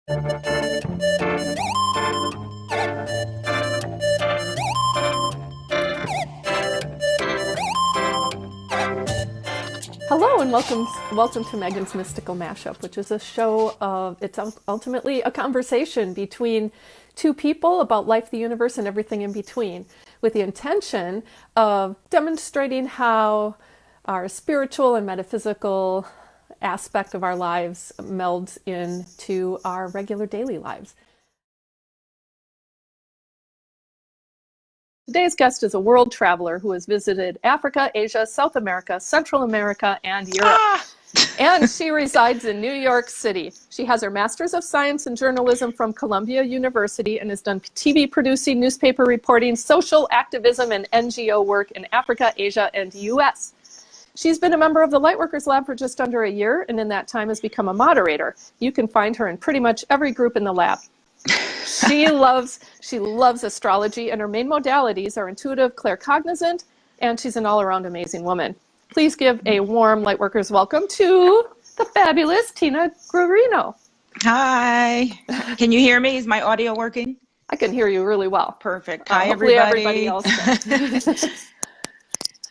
Hello and welcome to Megan's Mystical Mashup, which is a show of, it's ultimately a conversation between two people about life, the universe, and everything in between, with the intention of demonstrating how our spiritual and metaphysical aspect of our lives melds into our regular daily lives. Today's guest is a world traveler who has visited Africa, Asia, South America, Central America, and Europe. And she resides in New York City. She has her Master's of Science in Journalism from Columbia University and has done TV producing, newspaper reporting, social activism, and NGO work in Africa, Asia, and US. She's been a member of the Lightworkers Lab for just under a year, and in that time has become a moderator. You can find her in pretty much every group in the lab. She loves astrology, and her main modalities are intuitive, claircognizant, and she's an all-around amazing woman. Please give a warm Lightworkers welcome to the fabulous Tina Guarino. Hi. Can you hear me? Is my audio working? I can hear you really well. Perfect. Hi, hopefully everybody. Else can.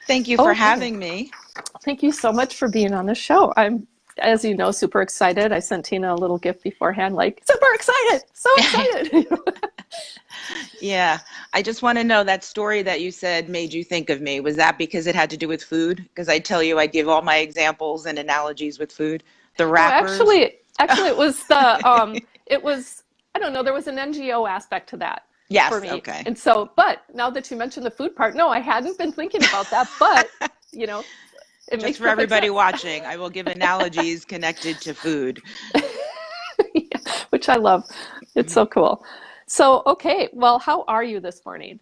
Thank you for having me. Thank you so much for being on the show. I'm, as you know, super excited. I sent Tina a little gift beforehand, like, super excited, so excited. Yeah. I just want to know, that story that you said made you think of me. Was that because it had to do with food? Because I tell you, I give all my examples and analogies with food. The wrappers. Actually, it was the, I don't know, there was an NGO aspect to that. Yes, for me. okay. And so, but now that you mentioned the food part, no, I hadn't been thinking about that, but, you know, it makes just for everybody sense. Watching, I will give analogies connected to food. Yeah, which I love. It's so cool. So, okay, well, how are you this morning?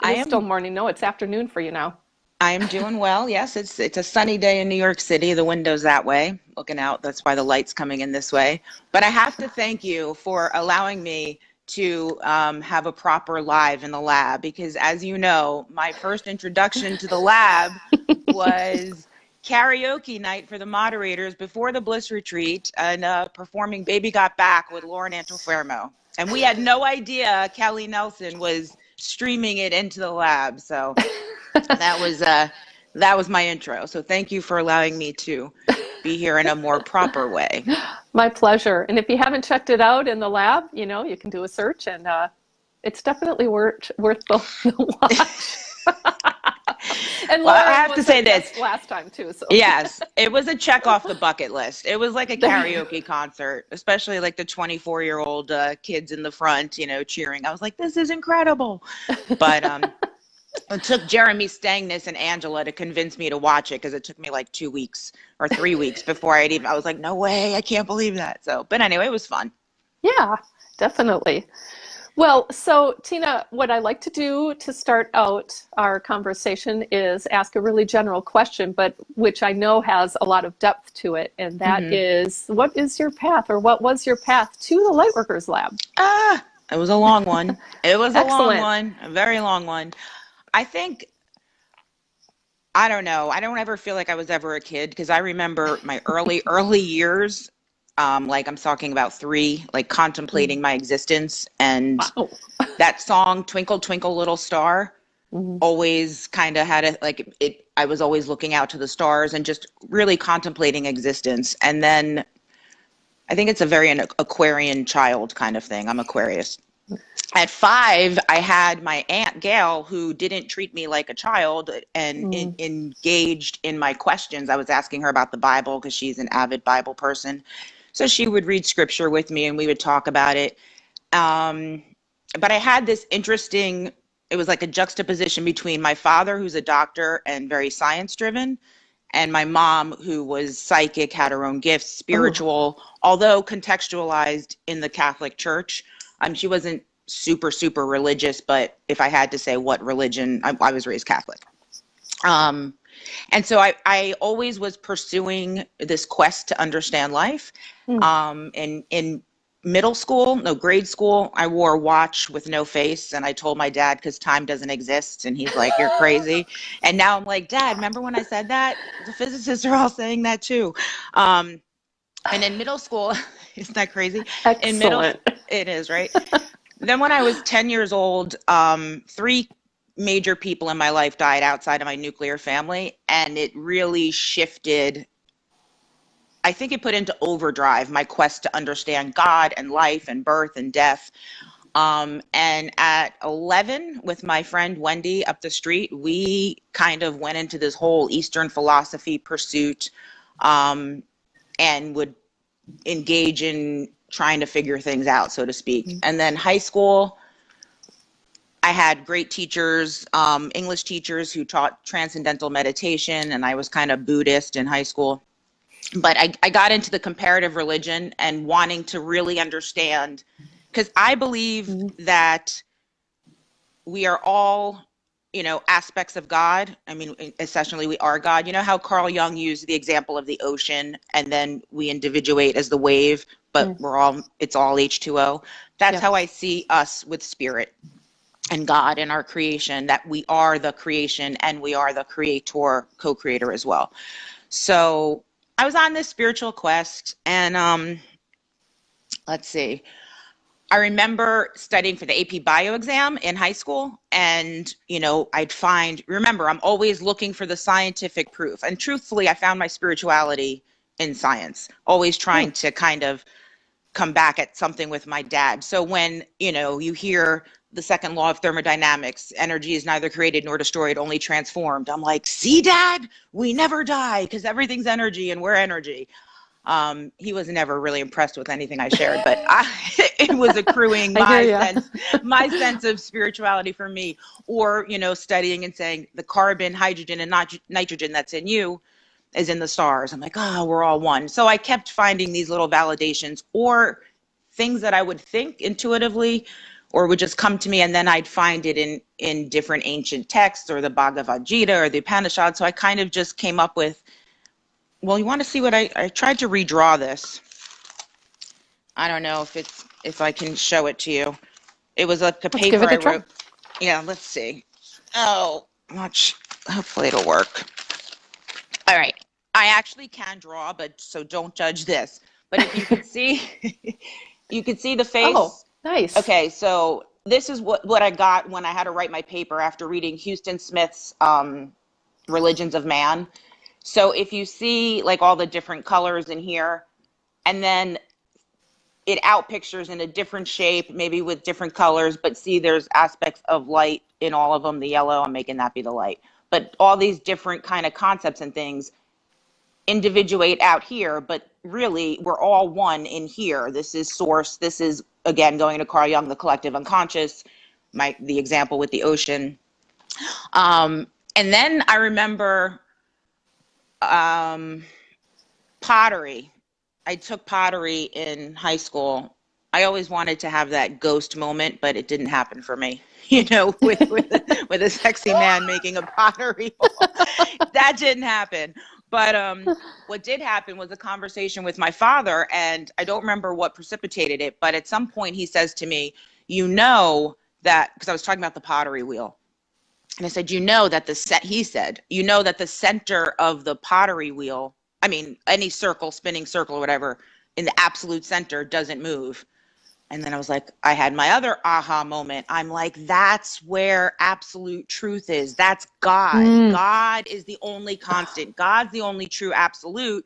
It's still morning. No, it's afternoon for you now. I am doing well. Yes, it's a sunny day in New York City. The window's that way, looking out. That's why the light's coming in this way. But I have to thank you for allowing me to have a proper live in the lab, because as you know, my first introduction to the lab was karaoke night for the moderators before the Bliss Retreat, and performing Baby Got Back with Lauren Antofermo. And we had no idea Kelly Nelson was streaming it into the lab. So that was my intro. So thank you for allowing me to be here in a more proper way. My pleasure. And if you haven't checked it out in the lab, you know, you can do a search, and it's definitely worth the watch. And well, I have to say this last time too. So yes, it was a check off the bucket list. It was like a karaoke concert, especially like the 24-year-old kids in the front, you know, cheering. I was like, this is incredible. But it took Jeremy Stangness and Angela to convince me to watch it, because it took me like 2 weeks or 3 weeks before I was like, no way, I can't believe that. So, but anyway, it was fun. Yeah, definitely. Well, so Tina, what I like to do to start out our conversation is ask a really general question, but which I know has a lot of depth to it. And that is, what is your path, or what was your path to the Lightworkers Lab? It was a long one. It was a Excellent. long one, a very long one. I think, I don't know. I don't ever feel like I was ever a kid, because I remember my early years, like I'm talking about 3, like contemplating my existence. And Wow. that song, Twinkle, Twinkle, Little Star, always kind of had I was always looking out to the stars and just really contemplating existence. And then I think it's a very Aquarian child kind of thing. I'm Aquarius. At 5, I had my Aunt Gail, who didn't treat me like a child and engaged in my questions. I was asking her about the Bible, because she's an avid Bible person. So she would read scripture with me and we would talk about it. But I had this interesting, it was like a juxtaposition between my father, who's a doctor and very science driven, and my mom, who was psychic, had her own gifts, spiritual, although contextualized in the Catholic Church. She wasn't super religious, but if I had to say what religion, I was raised Catholic. And so I always was pursuing this quest to understand life. In grade school, I wore a watch with no face, and I told my dad, because time doesn't exist, and he's like, you're crazy. And now I'm like, Dad, remember when I said that? The physicists are all saying that too. And in middle school, isn't that crazy? In middle, Excellent. it is, right? Then when I was 10 years old, three major people in my life died outside of my nuclear family, and it really shifted. I think it put into overdrive my quest to understand God and life and birth and death. And at 11, with my friend Wendy up the street, we kind of went into this whole Eastern philosophy pursuit, and would engage in trying to figure things out, so to speak. And then high school, I had great teachers, English teachers who taught transcendental meditation, and I was kind of Buddhist in high school. But I got into the comparative religion and wanting to really understand, because I believe that we are all, aspects of God. I mean, essentially, we are God. You know how Carl Jung used the example of the ocean, and then we individuate as the wave, but it's all H2O. That's how I see us with spirit and God and our creation, that we are the creation and we are the creator, co-creator as well. So I was on this spiritual quest, and let's see. I remember studying for the AP Bio exam in high school, and, remember, I'm always looking for the scientific proof. And truthfully, I found my spirituality in science, always trying to kind of come back at something with my dad. So when, you hear the second law of thermodynamics, energy is neither created nor destroyed, only transformed. I'm like, see, Dad, we never die because everything's energy and we're energy. He was never really impressed with anything I shared, but it was accruing my sense of spirituality for me. Or, studying and saying the carbon, hydrogen, and nitrogen that's in you is in the stars. I'm like, we're all one. So I kept finding these little validations or things that I would think intuitively or would just come to me, and then I'd find it in different ancient texts or the Bhagavad Gita or the Upanishads. So I kind of just came up with, well, you want to see what I tried to redraw this. I don't know if I can show it to you. It was like a paper I wrote. Yeah, let's see. Hopefully it'll work. All right. I actually can draw, but so don't judge this. But if you can see, you can see the face. Oh, nice. Okay, so this is what I got when I had to write my paper after reading Houston Smith's Religions of Man. So if you see like all the different colors in here, and then it outpictures in a different shape, maybe with different colors, but see there's aspects of light in all of them. The yellow, I'm making that be the light. But all these different kind of concepts and things individuate out here, but really we're all one in here. This is source. This is, again, going to Carl Jung, the collective unconscious, the example with the ocean. And then I remember pottery. I took pottery in high school. I always wanted to have that ghost moment, but it didn't happen for me. With a sexy man making a pottery wall. That didn't happen. But what did happen was a conversation with my father, and I don't remember what precipitated it, but at some point he says to me, that, because I was talking about the pottery wheel. And I said, he said, that the center of the pottery wheel, I mean, any spinning circle or whatever, in the absolute center doesn't move. And then I was like, I had my other aha moment. I'm like, that's where absolute truth is. That's God. God is the only constant. God's the only true absolute.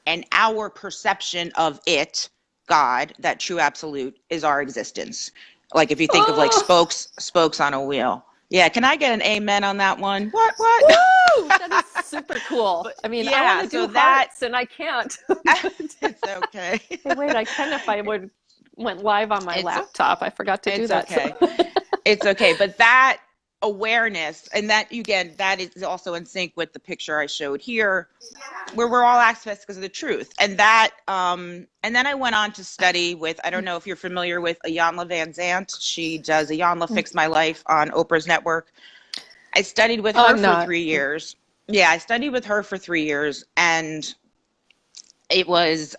And our perception of it, God, that true absolute, is our existence. Like if you think of like spokes on a wheel. Yeah, can I get an amen on that one? What? Woo! That is super cool. I mean, I want to do hearts and I can't. It's okay. Hey, wait, I can if I went live on my laptop. I forgot to do that. Okay. It's okay. But that awareness, and that, again, that is also in sync with the picture I showed here, where we're all aspects because of the truth. And that, and then I went on to study with, I don't know if you're familiar with Iyanla Van Zant. She does Iyanla Fix My Life on Oprah's network. I studied with her for 3 years. Yeah, I studied with her for 3 years, and it was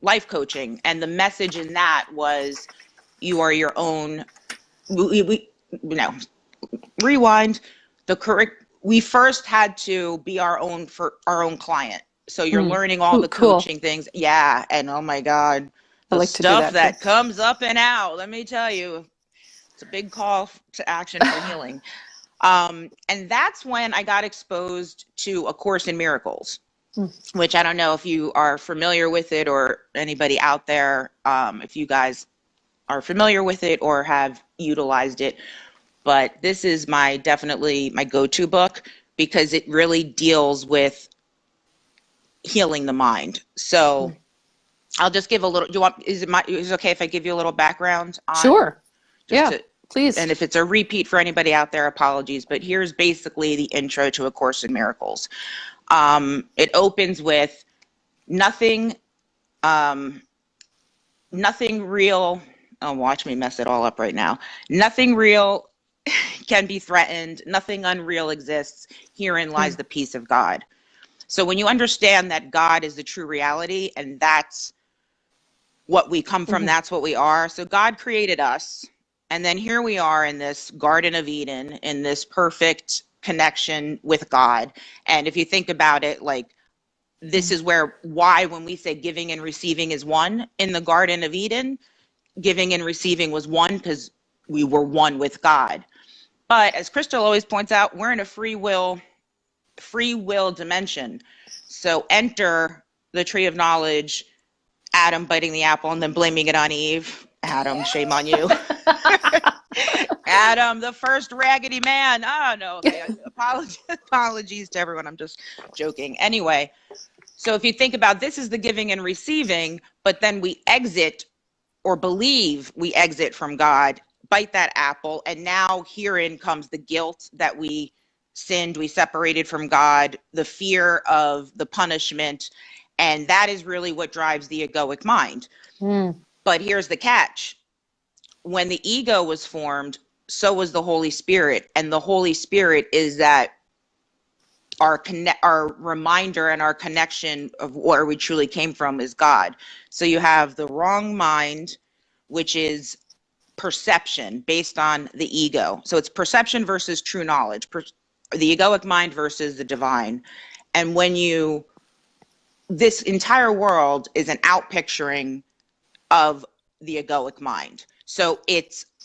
life coaching. And the message in that was, you are your own, rewind. We first had to be our own client. So you're learning all the Cool. coaching things. Yeah. And oh my God, I the like to do stuff that too. comes up and out, let me tell you, it's a big call to action for healing. And that's when I got exposed to A Course in Miracles, which I don't know if you are familiar with it, or anybody out there, if you guys are familiar with it or have utilized it. But this is definitely my go-to book, because it really deals with healing the mind. So I'll just give a little, is it okay if I give you a little background on? Sure. Yeah, please. And if it's a repeat for anybody out there, apologies, but here's basically the intro to A Course in Miracles. It opens with nothing real. Oh, watch me mess it all up right now. Nothing real can be threatened. Nothing unreal exists. Herein lies the peace of God. So when you understand that God is the true reality, and that's what we come from, that's what we are. So God created us. And then here we are in this Garden of Eden, in this perfect connection with God. And if you think about it, like, this is why when we say giving and receiving is one in the Garden of Eden, giving and receiving was one, because we were one with God. But as Crystal always points out, we're in a free will dimension. So enter the tree of knowledge, Adam biting the apple and then blaming it on Eve. Adam, shame on you. Adam, the first raggedy man. Oh, no. Okay. Apologies to everyone. I'm just joking. Anyway, so if you think about, this is the giving and receiving, but then we exit, or believe we exit from God, bite that apple, and now herein comes the guilt that we sinned, we separated from God, the fear of the punishment, and that is really what drives the egoic mind. But here's the catch. When the ego was formed, so was the Holy Spirit, and the Holy Spirit is that our reminder and our connection of where we truly came from is God. So you have the wrong mind, which is perception based on the ego. So it's perception versus true knowledge, the egoic mind versus the divine. And this entire world is an outpicturing of the egoic mind. So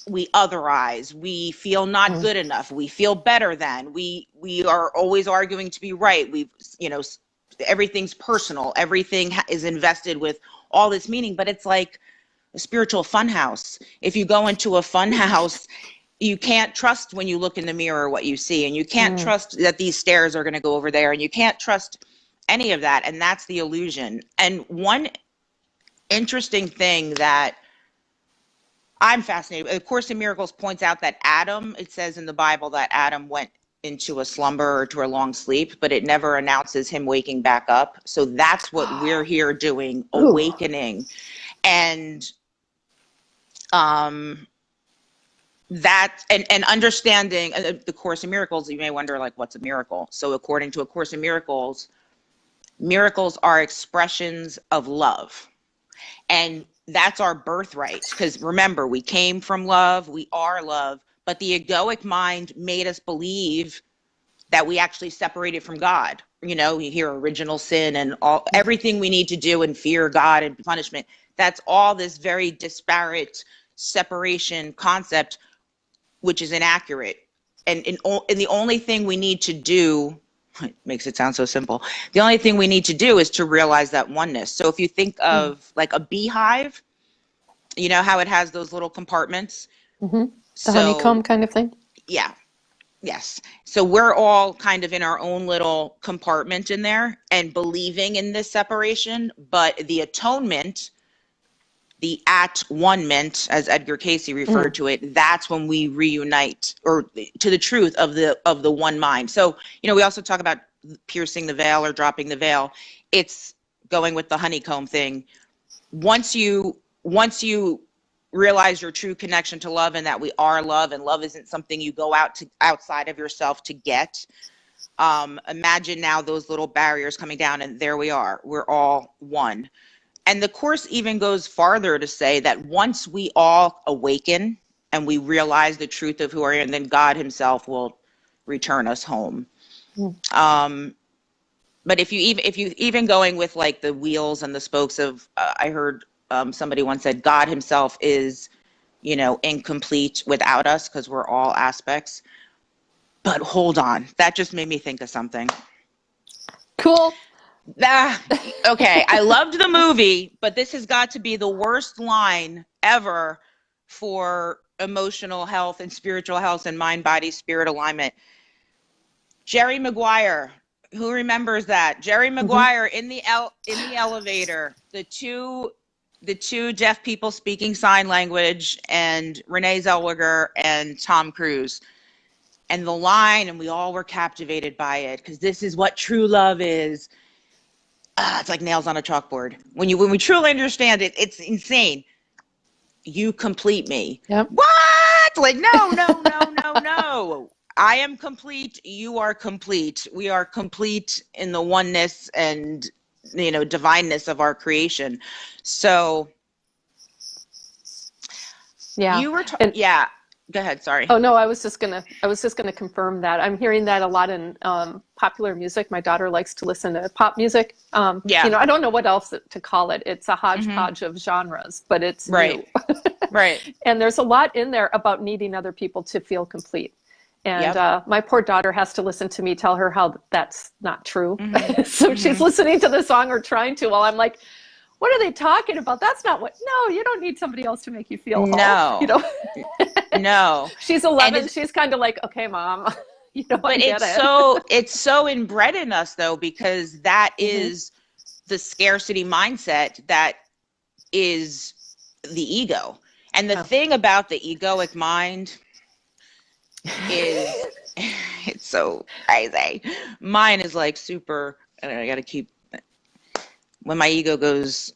we otherize, we feel not good enough, we feel better than, we are always arguing to be right. Everything's personal, everything is invested with all this meaning, but it's like a spiritual funhouse. If you go into a funhouse, you can't trust when you look in the mirror what you see, and you can't trust that these stairs are going to go over there, and you can't trust any of that, and that's the illusion. And one interesting thing that I'm fascinated. A Course in Miracles points out that Adam, it says in the Bible that Adam went into a slumber or to a long sleep, but it never announces him waking back up. So that's what we're here doing, awakening. And that and understanding the Course in Miracles, you may wonder, like, what's a miracle? So according to A Course in Miracles, miracles are expressions of love. And that's our birthright, because remember, we came from love, we are love, but the egoic mind made us believe that we actually separated from God. You hear original sin and everything we need to do, and fear God and punishment. That's all this very disparate separation concept, which is inaccurate. And the only thing we need to do, it makes it sound so simple. The only thing we need to do is to realize that oneness. So if you think of like a beehive, you know how it has those little compartments? The honeycomb kind of thing? Yeah. Yes. So we're all kind of in our own little compartment in there and believing in this separation. But the atonement, the at-one-ment, as Edgar Casey referred to it, that's when we reunite, or to the truth of the one mind. So, we also talk about piercing the veil or dropping the veil. It's going with the honeycomb thing. Once you realize your true connection to love, and that we are love, and love isn't something you go outside of yourself to get. Imagine now those little barriers coming down, and there we are. We're all one. And the Course even goes farther to say that once we all awaken and we realize the truth of who we are, and then God himself will return us home. But if you even going with like the wheels and the spokes of, I heard somebody once said God himself is, incomplete without us because we're all aspects. But hold on, that just made me think of something. Cool. Okay, I loved the movie, but this has got to be the worst line ever for emotional health and spiritual health and mind, body, spirit alignment. Jerry Maguire, who remembers that? Jerry Maguire in the elevator, the two deaf people speaking sign language, and Renee Zellweger and Tom Cruise. And the line, and we all were captivated by it because this is what true love is. It's like nails on a chalkboard. When we truly understand it, it's insane. You complete me. Yep. What? Like, no. I am complete. You are complete. We are complete in the oneness and, divineness of our creation. So, yeah. You were yeah. Go ahead. Sorry. Oh no, I was just gonna confirm that. I'm hearing that a lot in popular music. My daughter likes to listen to pop music. I don't know what else to call it. It's a hodgepodge of genres, but it's right. new. Right. And there's a lot in there about needing other people to feel complete. And my poor daughter has to listen to me tell her how that's not true. So she's listening to the song or trying to, while I'm like, what are they talking about? That's not what. No, you don't need somebody else to make you feel no. whole. No. She's 11. She's kind of like, okay, mom. But I get it's so inbred in us though, because that is the scarcity mindset that is the ego. And the thing about the egoic mind is it's so crazy. Mine is like super, I got to keep, when my ego goes,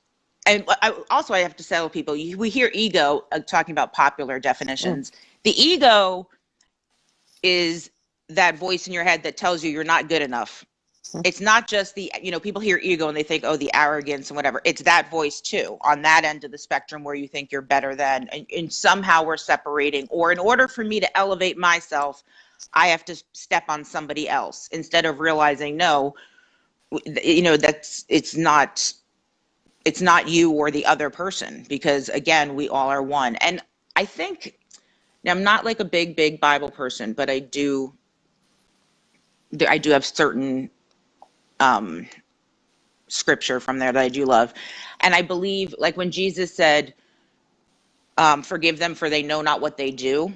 and I have to tell people, we hear ego talking about popular definitions. The ego is that voice in your head that tells you you're not good enough. It's not just the, people hear ego and they think, oh, the arrogance and whatever. It's that voice too, on that end of the spectrum where you think you're better than, and somehow we're separating. Or in order for me to elevate myself, I have to step on somebody else instead of realizing, no, it's not you or the other person, because again, we all are one. And I think, now I'm not like a big Bible person, but I do have certain scripture from there that I do love. And I believe, like when Jesus said, forgive them for they know not what they do.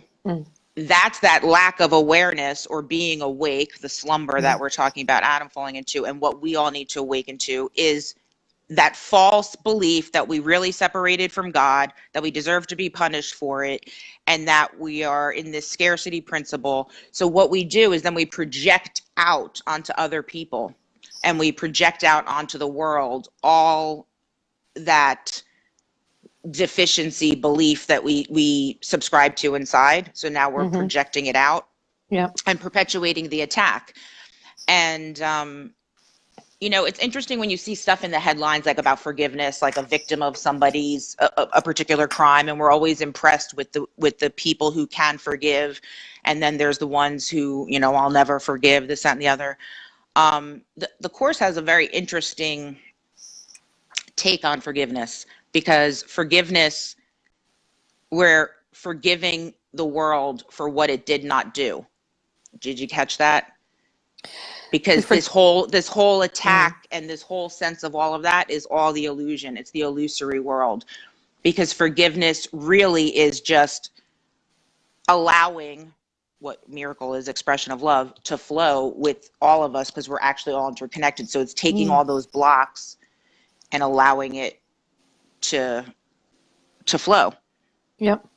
That's that lack of awareness or being awake, the slumber that we're talking about Adam falling into. And what we all need to awaken to is that false belief that we really separated from God, that we deserve to be punished for it, and that we are in this scarcity principle. So what we do is then we project out onto other people, and we project out onto the world all that deficiency belief that we subscribe to inside. So now we're projecting it out and perpetuating the attack. And it's interesting when you see stuff in the headlines like about forgiveness, like a victim of somebody's a particular crime, and we're always impressed with the people who can forgive, and then there's the ones who I'll never forgive, this, that, and the other. The course has a very interesting take on forgiveness, because forgiveness, we're forgiving the world for what it did not do. Did you catch that? Because this whole attack and this whole sense of all of that is all the illusion. It's the illusory world, because forgiveness really is just allowing what miracle is expression of love to flow with all of us, because we're actually all interconnected. So it's taking all those blocks and allowing it to flow. Yep.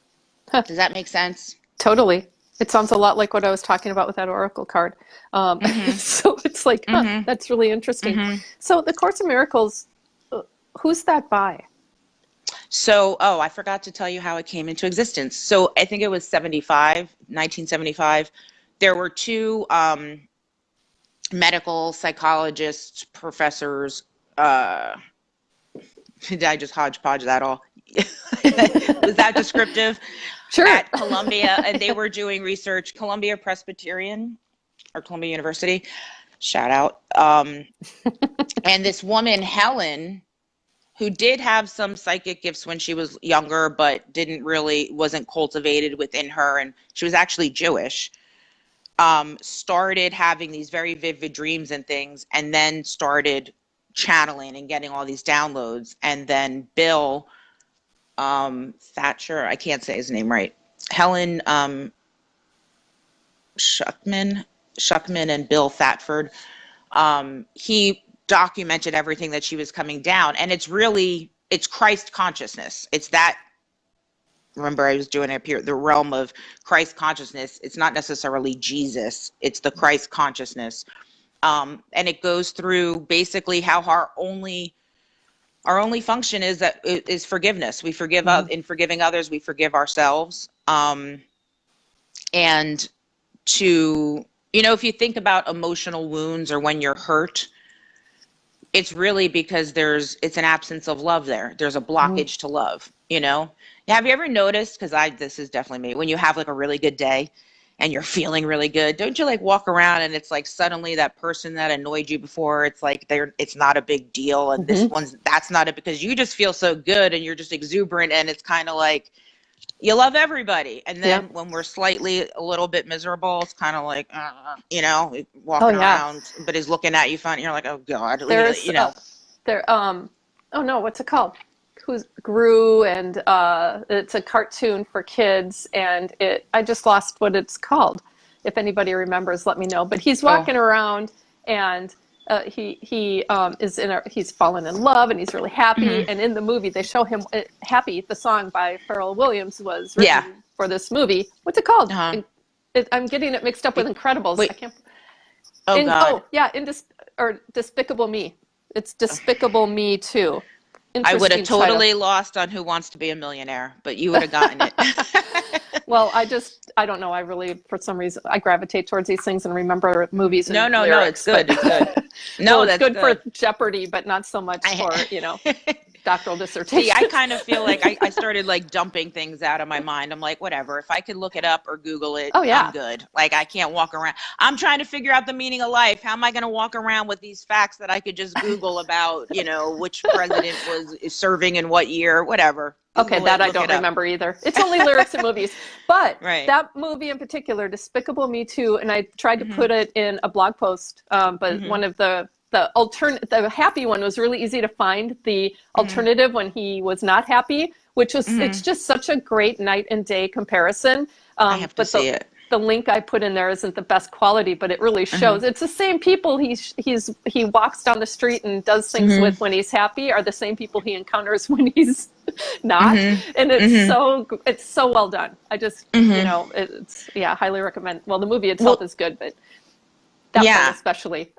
Huh. Does that make sense? Totally. It sounds a lot like what I was talking about with that oracle card. So it's like, that's really interesting. So the Course in Miracles, who's that by? So, I forgot to tell you how it came into existence. So I think it was 1975. There were two medical psychologists, professors. Did I just hodgepodge that all? Was that descriptive? Sure. At Columbia, and they were doing research, Columbia Presbyterian or Columbia University. Shout out. And this woman, Helen, who did have some psychic gifts when she was younger, but wasn't cultivated within her. And she was actually Jewish. Started having these very vivid dreams and things, and then started channeling and getting all these downloads. And then Bill Thatcher, I can't say his name right. Helen Schuckman and Bill Thetford. He documented everything that she was coming down, and it's Christ consciousness. It's that, remember I was doing it up here, the realm of Christ consciousness. It's not necessarily Jesus, it's the Christ consciousness. And it goes through basically how our only function is forgiveness. We forgive in forgiving others, we forgive ourselves. And to, if you think about emotional wounds or when you're hurt, it's really because it's an absence of love there. There's a blockage to love, Have you ever noticed, because this is definitely me, when you have like a really good day and you're feeling really good, don't you like walk around and it's like suddenly that person that annoyed you before, it's like it's not a big deal, and that's not it, because you just feel so good and you're just exuberant, and it's kind of like you love everybody. And then when we're slightly a little bit miserable, it's kind of like, walking around, but he's looking at you funny. You're like, oh God, oh no, what's it called? Who's Gru, and it's a cartoon for kids, and I just lost what it's called. If anybody remembers, let me know. But he's walking around, and he's fallen in love, and he's really happy. And in the movie, they show him happy. The song by Pharrell Williams was written for this movie. What's it called? I'm getting it mixed up with Incredibles. Wait. I can't. God. Despicable Me. It's Despicable Me too. I would have totally lost on Who Wants to Be a Millionaire, but you would have gotten it. Well, I don't know. I really, for some reason, I gravitate towards these things and remember movies. And No, lyrics, it's good. It's good. No, it's that's good for Jeopardy, but not so much for, doctoral dissertation. See, I kind of feel like I started like dumping things out of my mind. I'm like, whatever. If I could look it up or Google it, I'm good. Like, I can't walk around. I'm trying to figure out the meaning of life. How am I going to walk around with these facts that I could just Google about, which president is serving in what year, whatever. Okay, that I don't remember either. It's only lyrics in movies. But that movie in particular, Despicable Me Too, and I tried to put it in a blog post, but one of the happy one was really easy to find. The alternative when he was not happy, which was it's just such a great night and day comparison. I have to see it. The link I put in there isn't the best quality, but it really shows. It's the same people he walks down the street and does things with when he's happy are the same people he encounters when he's not. And it's so well done. I just highly recommend. Well, the movie itself is good, but that one especially.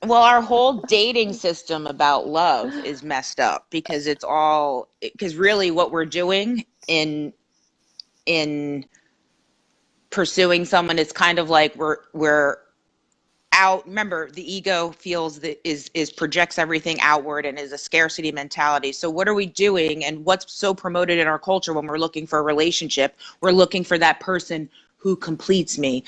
Well, our whole dating system about love is messed up because because really what we're doing in pursuing someone, it's kind of like we're out. Remember, the ego feels that is projects everything outward and is a scarcity mentality. So what are we doing, and what's so promoted in our culture when we're looking for a relationship? We're looking for that person who completes me.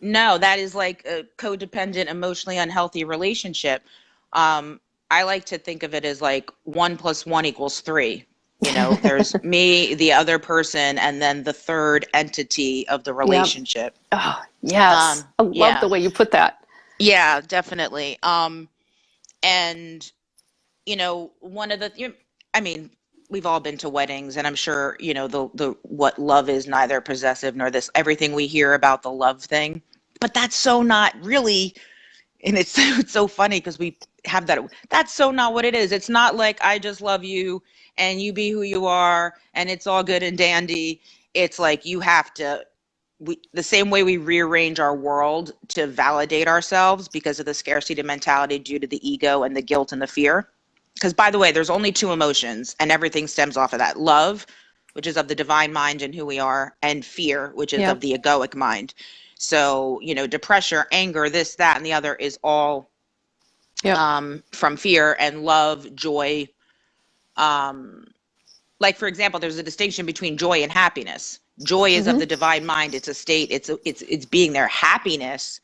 No, that is like a codependent, emotionally unhealthy relationship. I like to think of it as like 1 + 1 = 3. There's me, the other person, and then the third entity of the relationship. Yep. Oh, yes. I love the way you put that. Yeah, definitely. And, one of we've all been to weddings, and I'm sure, the what love is neither possessive nor this, everything we hear about the love thing, but that's so not really, and it's so funny because we have that's so not what it is. It's not like I just love you and you be who you are and it's all good and dandy. It's like you have to, the same way we rearrange our world to validate ourselves because of the scarcity mentality due to the ego and the guilt and the fear. Because, by the way, there's only 2 emotions and everything stems off of that. Love, which is of the divine mind and who we are, and fear, which is of the egoic mind. So, depression, anger, this, that, and the other is all from fear, and love, joy. Like, for example, there's a distinction between joy and happiness. Joy is of the divine mind. It's a state. It's being there. Happiness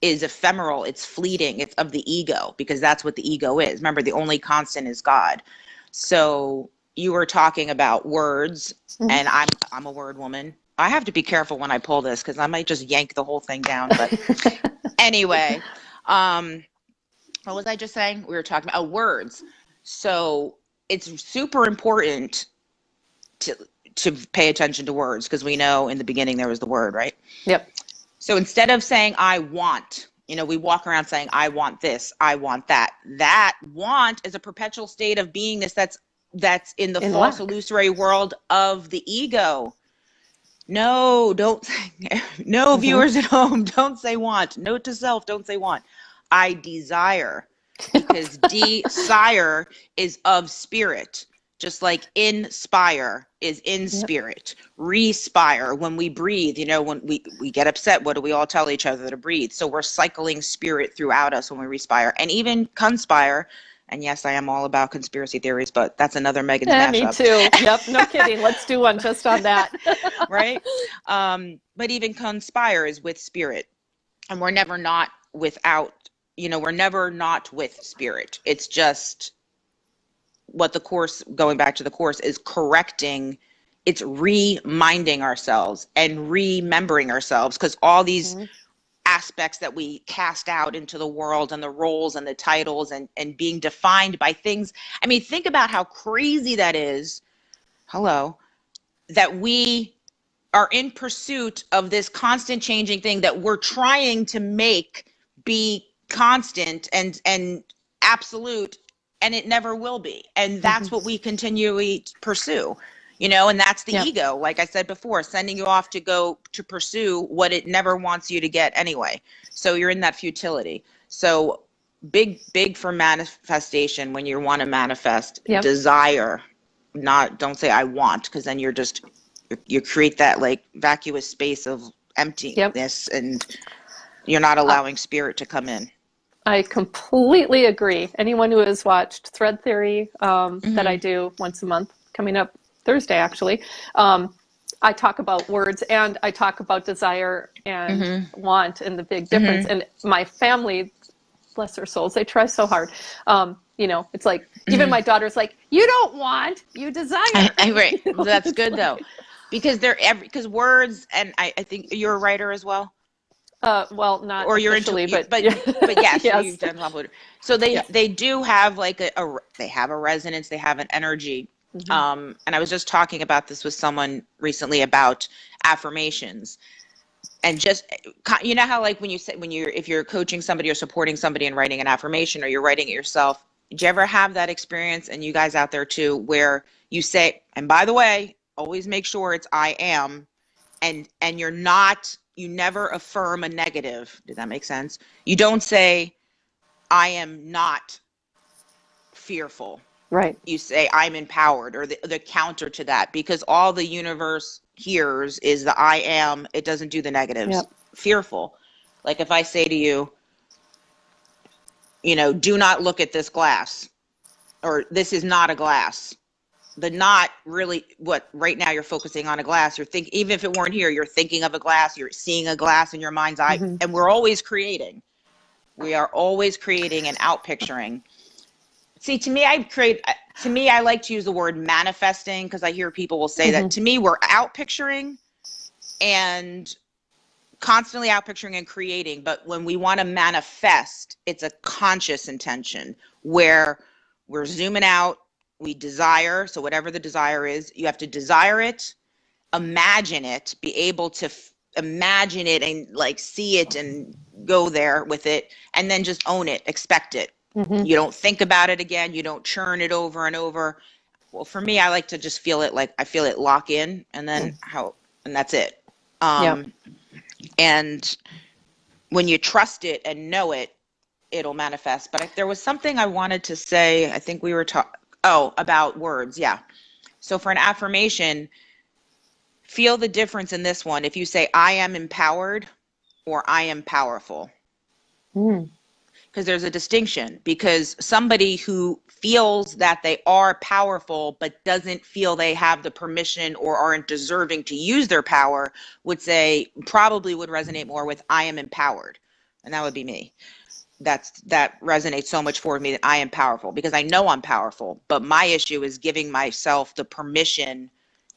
is ephemeral, it's fleeting, it's of the ego, because that's what the ego is. Remember, the only constant is God. So you were talking about words, and I'm a word woman. I have to be careful when I pull this because I might just yank the whole thing down. But anyway, what was I just saying? We were talking about words. So it's super important to pay attention to words, because we know in the beginning there was the word, right? Yep. So instead of saying I want, we walk around saying I want this, I want that. That want is a perpetual state of beingness that's in the false illusory world of the ego. No, don't say, no, viewers at home, don't say want. Note to self, don't say want. I desire, because desire is of spirit, just like inspire is in spirit. Respire, when we breathe, when we get upset, what do we all tell each other to breathe? So we're cycling spirit throughout us when we respire, and even conspire. And yes, I am all about conspiracy theories, but that's another Megan's mashup. Me too. Yep, no kidding. Let's do one just on that. Right? But even conspire is with spirit. And we're never not without, we're never not with spirit. It's just what the Course, going back to the Course, is correcting. It's reminding ourselves and remembering ourselves, because all these aspects that we cast out into the world, and the roles and the titles and being defined by things. I mean, think about how crazy that is. That we are in pursuit of this constant changing thing that we're trying to make be constant and absolute, and it never will be. And that's what we continually pursue. And that's the ego, like I said before, sending you off to go to pursue what it never wants you to get anyway. So you're in that futility. So big for manifestation, when you want to manifest, desire, don't say I want, because then you create that like vacuous space of emptiness, and you're not allowing spirit to come in. I completely agree. Anyone who has watched Thread Theory, that I do once a month, coming up Thursday, actually, I talk about words, and I talk about desire and want, and the big difference. And my family, bless their souls, they try so hard. It's like, even my daughter's like, you don't want, you desire. Right. Well, that's good though, because because words, and I think you're a writer as well. Well, not or you're officially, into, but yes, yes. You've done public. So they do have like they have a resonance, they have an energy. And I was just talking about this with someone recently about affirmations, and just, how like if you're coaching somebody or supporting somebody and writing an affirmation, or you're writing it yourself, did you ever have that experience, and you guys out there too, where you say, and by the way, always make sure it's I am, and you never affirm a negative. Does that make sense? You don't say, I am not fearful. Right. You say, I'm empowered, or the counter to that, because all the universe hears is the I am. It doesn't do the negatives. Fearful. Like if I say to you, do not look at this glass, or this is not a glass. The not really what right now you're focusing on a glass. You're thinking, even if it weren't here, you're thinking of a glass, you're seeing a glass in your mind's eye, and we're always creating. We are always creating and out picturing. See, to me, I like to use the word manifesting, because I hear people will say that. To me, we're out picturing and constantly out picturing and creating. But when we want to manifest, it's a conscious intention where we're zooming out, we desire. So whatever the desire is, you have to desire it, imagine it, be able to imagine it and like see it and go there with it, and then just own it, expect it. You don't think about it again. You don't churn it over and over. Well, for me, I like to just feel it, like I feel it lock in, and then and that's it. And when you trust it and know it, it'll manifest. But there was something I wanted to say. I think we were talking, about words. Yeah. So for an affirmation, feel the difference in this one. If you say, I am empowered, or I am powerful. Because there's a distinction, because somebody who feels that they are powerful but doesn't feel they have the permission or aren't deserving to use their power probably would resonate more with I am empowered, and that would be me. That resonates so much for me, that I am powerful, because I know I'm powerful, but my issue is giving myself the permission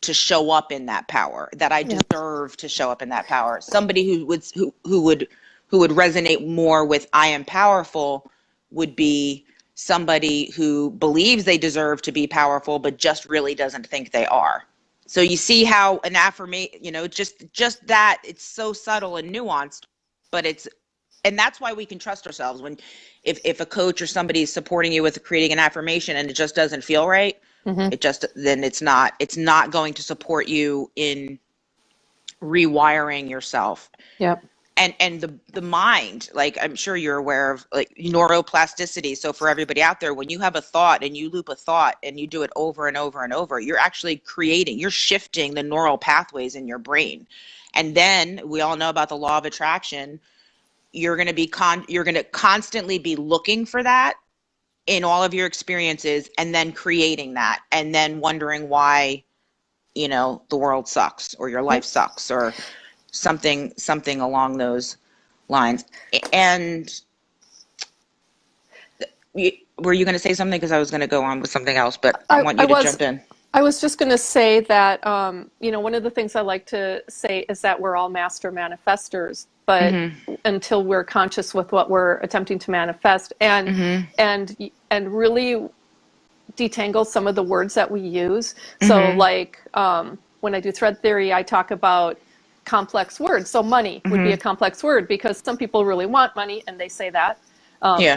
to show up in that power, that I deserve to show up in that power. Somebody who would resonate more with I am powerful would be somebody who believes they deserve to be powerful, but just really doesn't think they are. So you see how an affirmation, just that, it's so subtle and nuanced, but and that's why we can trust ourselves when, if a coach or somebody is supporting you with creating an affirmation and it just doesn't feel right, then it's not going to support you in rewiring yourself. Yep. And the mind, like, I'm sure you're aware of, like, neuroplasticity. So for everybody out there, when you have a thought and you loop a thought and you do it over and over and over, you're actually you're shifting the neural pathways in your brain. And then we all know about the law of attraction. You're going to constantly be looking for that in all of your experiences, and then creating that, and then wondering why, the world sucks, or your life sucks, or something along those lines. And were you going to say something? Because I was going to go on with something else, but I want you to jump in. I was just going to say that, one of the things I like to say is that we're all master manifestors, but until we're conscious with what we're attempting to manifest, and really detangle some of the words that we use. So like when I do thread theory, I talk about complex words. So money would be a complex word, because some people really want money and they say that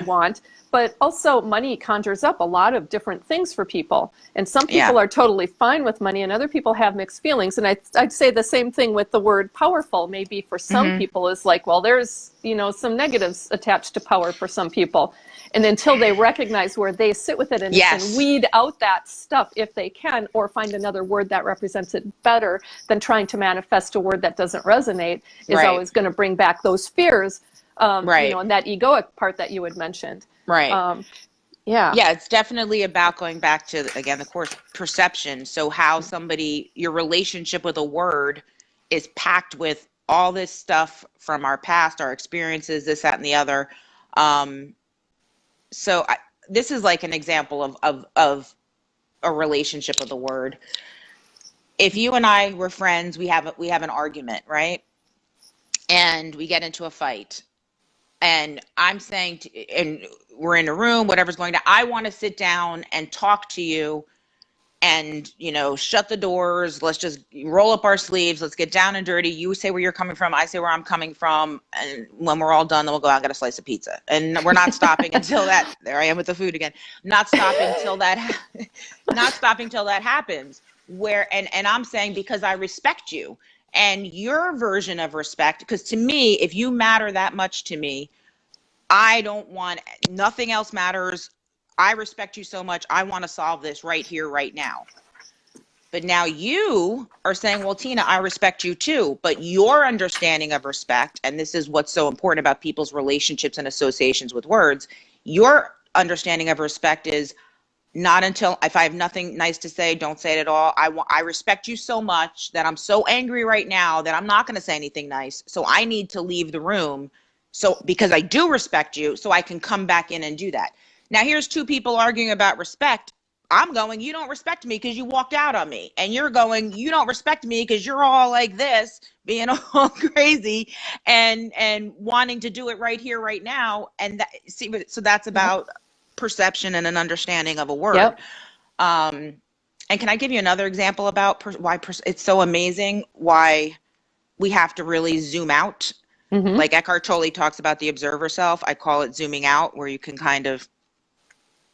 want. But also money conjures up a lot of different things for people. And some people are totally fine with money, and other people have mixed feelings. And I'd say the same thing with the word powerful. Maybe for some people is like, well, there's, some negatives attached to power for some people. And until they recognize where they sit with it and weed out that stuff if they can, or find another word that represents it better than trying to manifest a word that doesn't resonate, is always going to bring back those fears, and that egoic part that you had mentioned. Right. Yeah, it's definitely about going back to, again, the course, perception. So how your relationship with a word is packed with all this stuff from our past, our experiences, this, that, and the other. So this is like an example of a relationship with a word. If you and I were friends, we have an argument, right? And we get into a fight. And I'm saying, and we're in a room, whatever's going on, I want to sit down and talk to you and, shut the doors. Let's just roll up our sleeves. Let's get down and dirty. You say where you're coming from. I say where I'm coming from. And when we're all done, then we'll go out and get a slice of pizza. And we're not stopping until that, there I am with the food again, not stopping till that happens. And I'm saying, because I respect you. And your version of respect, because to me, if you matter that much to me, I don't want, nothing else matters. I respect you so much. I want to solve this right here, right now. But now you are saying, well, Tina, I respect you too. But your understanding of respect, and this is what's so important about people's relationships and associations with words, your understanding of respect is, not until, if I have nothing nice to say, don't say it at all. I respect you so much that I'm so angry right now that I'm not going to say anything nice. So I need to leave the room. So because I do respect you, so I can come back in and do that. Now here's two people arguing about respect. I'm going, you don't respect me because you walked out on me. And you're going, you don't respect me because you're all like this, being all crazy and wanting to do it right here, right now. And so that's about perception and an understanding of a word. Yep. And can I give you another example about why it's so amazing, why we have to really zoom out? Like Eckhart Tolle talks about the observer self. I call it zooming out, where you can kind of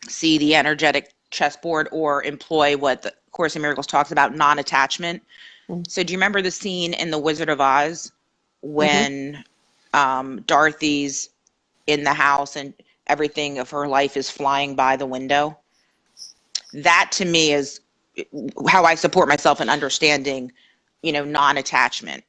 see the energetic chessboard, or employ what the Course in Miracles talks about, non-attachment. So do you remember the scene in The Wizard of Oz when Dorothy's in the house and everything of her life is flying by the window? That to me is how I support myself in understanding, non-attachment.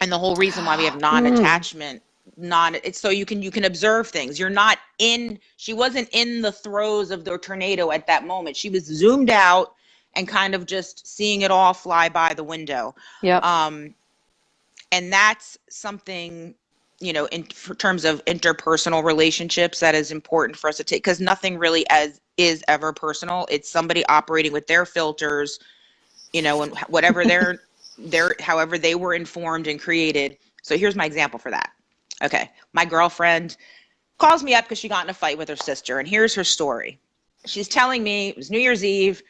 And the whole reason why we have non-attachment, it's so you can observe things. She wasn't in the throes of the tornado at that moment. She was zoomed out and kind of just seeing it all fly by the window. Yep. And that's something, in terms of interpersonal relationships, that is important for us to take, because nothing really is ever personal. It's somebody operating with their filters, and whatever however they were informed and created. So here's my example for that. Okay. My girlfriend calls me up because she got in a fight with her sister, and here's her story. She's telling me it was New Year's Eve.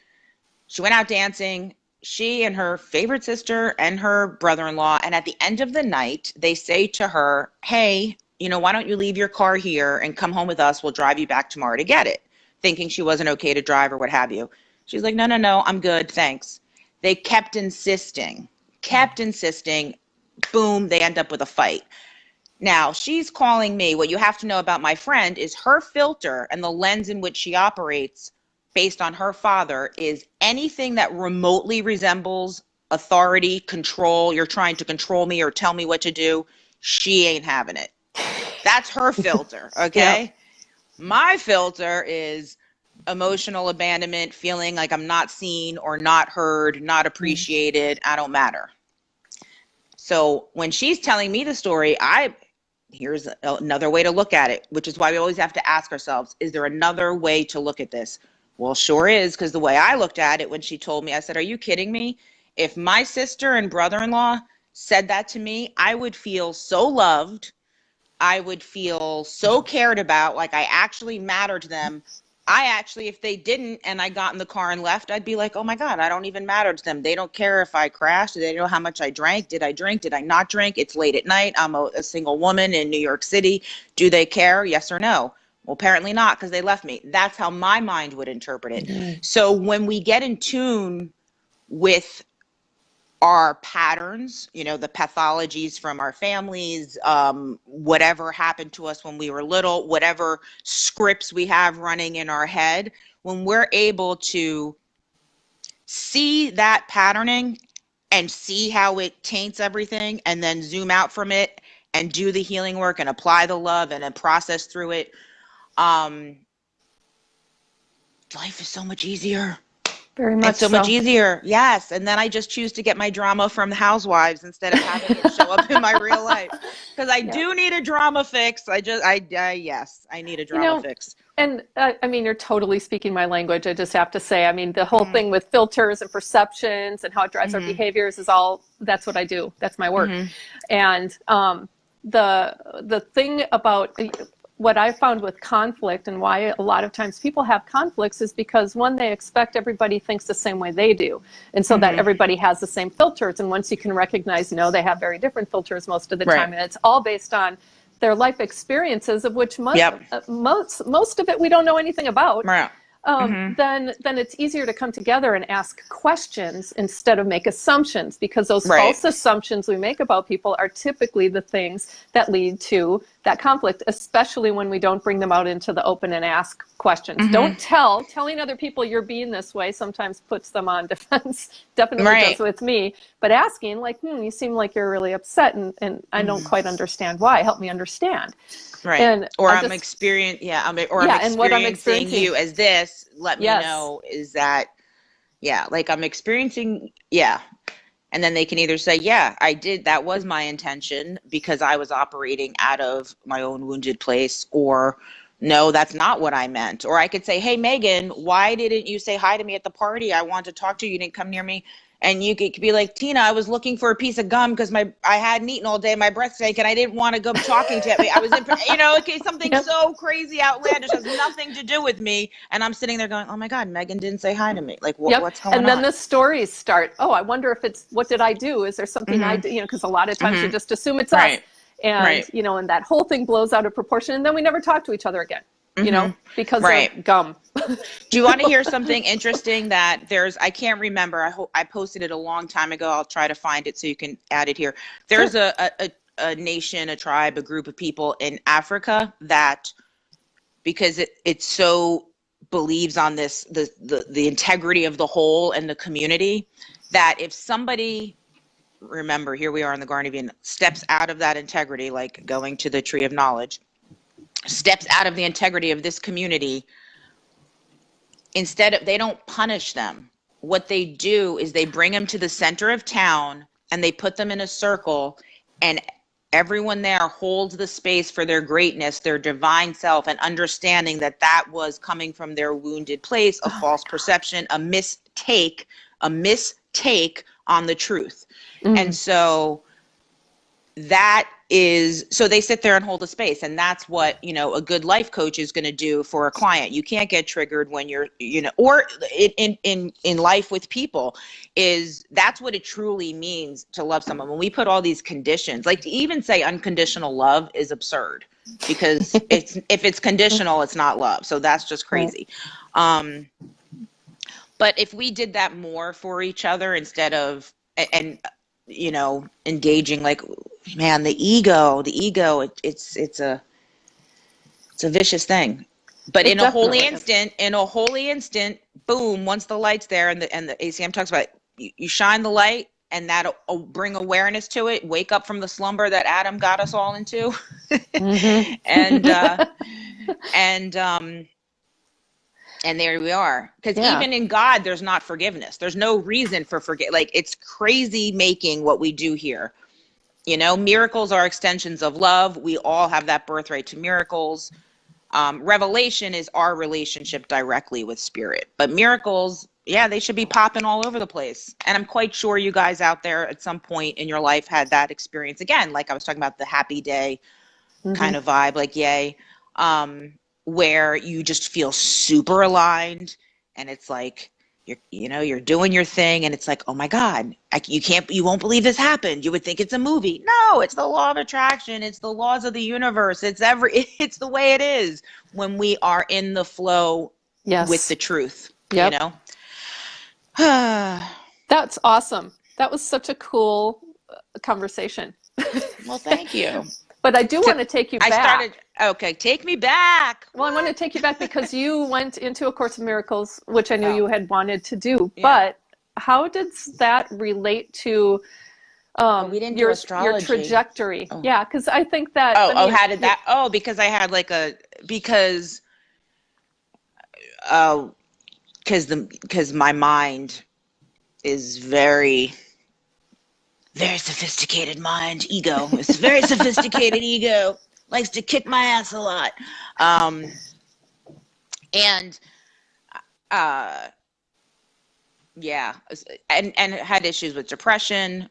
She went out dancing, she and her favorite sister and her brother-in-law. And at the end of the night, they say to her, hey, why don't you leave your car here and come home with us? We'll drive you back tomorrow to get it. Thinking she wasn't okay to drive or what have you. She's like, no, I'm good. Thanks. They kept insisting. Boom, they end up with a fight. Now, she's calling me. What you have to know about my friend is her filter and the lens in which she operates based on her father is anything that remotely resembles authority, control. You're trying to control me or tell me what to do. She ain't having it. That's her filter, okay? Yep. My filter is emotional abandonment, feeling like I'm not seen or not heard, not appreciated. I don't matter. So when she's telling me the story, here's another way to look at it, which is why we always have to ask ourselves, is there another way to look at this? Well, sure is, because the way I looked at it when she told me, I said, are you kidding me? If my sister and brother-in-law said that to me, I would feel so loved. I would feel so cared about, like I actually mattered to them. If they didn't and I got in the car and left, I'd be like, oh my God, I don't even matter to them. They don't care if I crashed. They know how much I drank. Did I drink? Did I not drink? It's late at night. I'm a single woman in New York City. Do they care? Yes or no? Well, apparently not, because they left me. That's how my mind would interpret it. Mm-hmm. So when we get in tune with our patterns, the pathologies from our families, whatever happened to us when we were little, whatever scripts we have running in our head, when we're able to see that patterning and see how it taints everything and then zoom out from it and do the healing work and apply the love and then process through it, life is so much easier. Very much so. Much easier. Yes. And then I just choose to get my drama from the housewives instead of having it show up in my real life. Because I do need a drama fix. Yes, I need a drama fix. And you're totally speaking my language. I just have to say, the whole thing with filters and perceptions and how it drives our behaviors that's what I do. That's my work. And the thing about what I found with conflict and why a lot of times people have conflicts is because, one, they expect everybody thinks the same way they do. And so that everybody has the same filters. And once you can recognize, no, they have very different filters most of the time. And it's all based on their life experiences, of which most of it we don't know anything about. Right. Then it's easier to come together and ask questions instead of make assumptions, because those false assumptions we make about people are typically the things that lead to that conflict, especially when we don't bring them out into the open and ask questions. Don't telling other people you're being this way sometimes puts them on defense. Definitely does with me. But asking, like, you seem like you're really upset and I don't quite understand why. Help me understand. Right. And I'm experiencing you as this. Let me know is that, like I'm experiencing, And then they can either say, I did, that was my intention because I was operating out of my own wounded place, or no, that's not what I meant. Or I could say, hey, Megan, why didn't you say hi to me at the party? I wanted to talk to you. You didn't come near me. And you could be like, Tina, I was looking for a piece of gum because I hadn't eaten all day. My breath stank, and I didn't want to go talking to me. I was in, something so crazy, outlandish, has nothing to do with me. And I'm sitting there going, oh my God, Megan didn't say hi to me. Like, what's going on? And then the stories start. Oh, I wonder if it's, what did I do? Is there something I did? Because a lot of times you just assume it's us. And, and that whole thing blows out of proportion. And then we never talk to each other again. Because of gum. Do you want to hear something interesting that I can't remember. I posted it a long time ago. I'll try to find it so you can add it here. There's a nation, a tribe, a group of people in Africa that, because it so believes on this, the integrity of the whole and the community, that if somebody, remember, here we are in the Garden of Eden, steps out of that integrity, like going to the tree of knowledge, steps out of the integrity of this community, they don't punish them. What they do is they bring them to the center of town and they put them in a circle, and everyone there holds the space for their greatness, their divine self, and understanding that that was coming from their wounded place, a false perception, a mistake on the truth. And so that is, so they sit there and hold a space, and that's what, you know, a good life coach is going to do for a client. You can't get triggered when you're, you know, or in life with people, is that's what it truly means to love someone. When we put all these conditions, like to even say unconditional love is absurd, because it's, if it's conditional, it's not love. So that's just crazy. Right. But if we did that more for each other instead of, and you know, engaging, like, man, the ego, it's a vicious thing. But in a holy instant, boom, once the light's there, and the ACM talks about it, you shine the light, and that'll bring awareness to it, wake up from the slumber that Adam got us all into. And there we are. Because even in God, there's not forgiveness. There's no reason for like, it's crazy making what we do here. You know, miracles are extensions of love. We all have that birthright to miracles. Revelation is our relationship directly with spirit. But miracles, they should be popping all over the place. And I'm quite sure you guys out there at some point in your life had that experience. Again, like I was talking about, the happy day kind of vibe, like, yay. Where you just feel super aligned, and it's like, you're doing your thing, and it's like, oh my God, you won't believe this happened. You would think it's a movie. No, it's the law of attraction. It's the laws of the universe. It's the way it is when we are in the flow with the truth, you know? That's awesome. That was such a cool conversation. Well, thank you. But I do want to take you back. Okay, take me back. Well, I want to take you back because you went into A Course in Miracles, which I knew you had wanted to do. Yeah. But how did that relate to we didn't do astrology. Your trajectory? Oh. Yeah, because I think that... how did that... Oh, because I had like because my mind is very... very sophisticated mind, ego. It's very sophisticated ego. Likes to kick my ass a lot. And had issues with depression.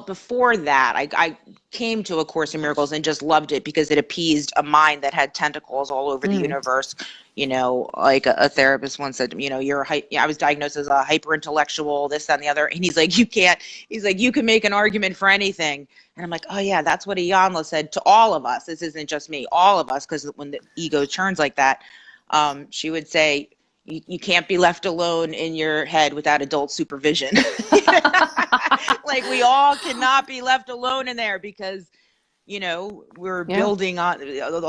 Before that, I came to A Course in Miracles and just loved it because it appeased a mind that had tentacles all over the universe. You know, like a therapist once said, you know, I was diagnosed as a hyper intellectual, this, that, and the other. And he's like, you can make an argument for anything. And I'm like, oh yeah, that's what Iyanla said to all of us. This isn't just me, all of us. Because when the ego turns like that, she would say, you can't be left alone in your head without adult supervision. Like, we all cannot be left alone in there because, you know, we're building on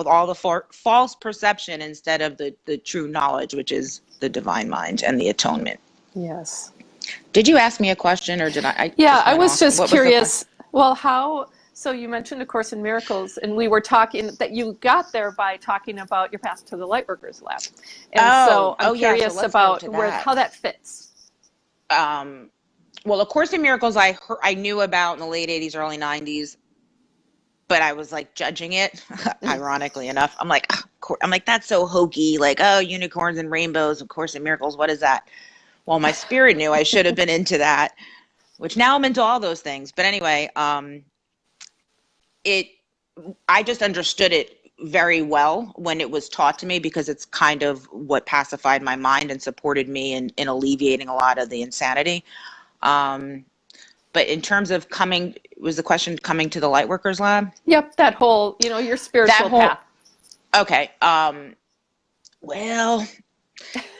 all the false perception instead of the true knowledge, which is the divine mind and the atonement. Yes. Did you ask me a question, or did I? I was just curious. Well, so you mentioned A Course in Miracles, and we were talking that you got there by talking about your path to the Lightworkers Lab. And so I'm curious about how that fits. Well, A Course in Miracles, I knew about in the late 80s, early 90s, but I was like judging it, ironically enough. I'm like, that's so hokey. Like, oh, unicorns and rainbows, A Course in Miracles, what is that? Well, my spirit knew I should have been into that, which now I'm into all those things. But anyway, I just understood it very well when it was taught to me, because it's kind of what pacified my mind and supported me in alleviating a lot of the insanity. But in terms of was the question coming to the Lightworkers Lab? Yep, that whole, your spiritual path. Okay. Well,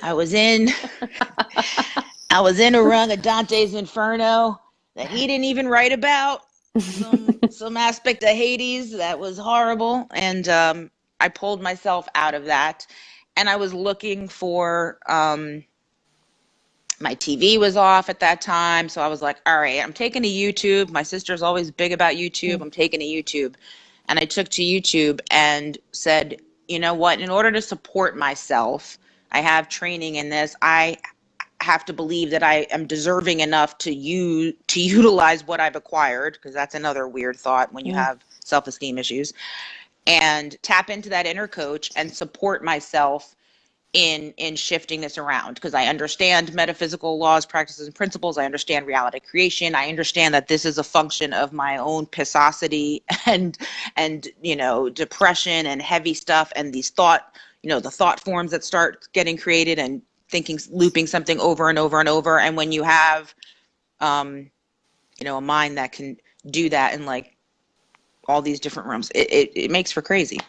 I was in a rung of Dante's Inferno that he didn't even write about. Some aspect of Hades that was horrible, and I pulled myself out of that. And I was looking for my TV was off at that time, so I was like, all right, I'm taking to YouTube. My sister's always big about YouTube. I'm taking to YouTube. And I took to YouTube and said, you know what, in order to support myself, I have training in this, I have to believe that I am deserving enough to utilize what I've acquired, because that's another weird thought when you have self-esteem issues, and tap into that inner coach and support myself in shifting this around, because I understand metaphysical laws, practices, and principles. I understand reality creation. I understand that this is a function of my own pissosity and depression and heavy stuff, and these thought, the thought forms that start getting created and thinking, looping something over and over and over. And when you have a mind that can do that in like all these different rooms, it makes for crazy.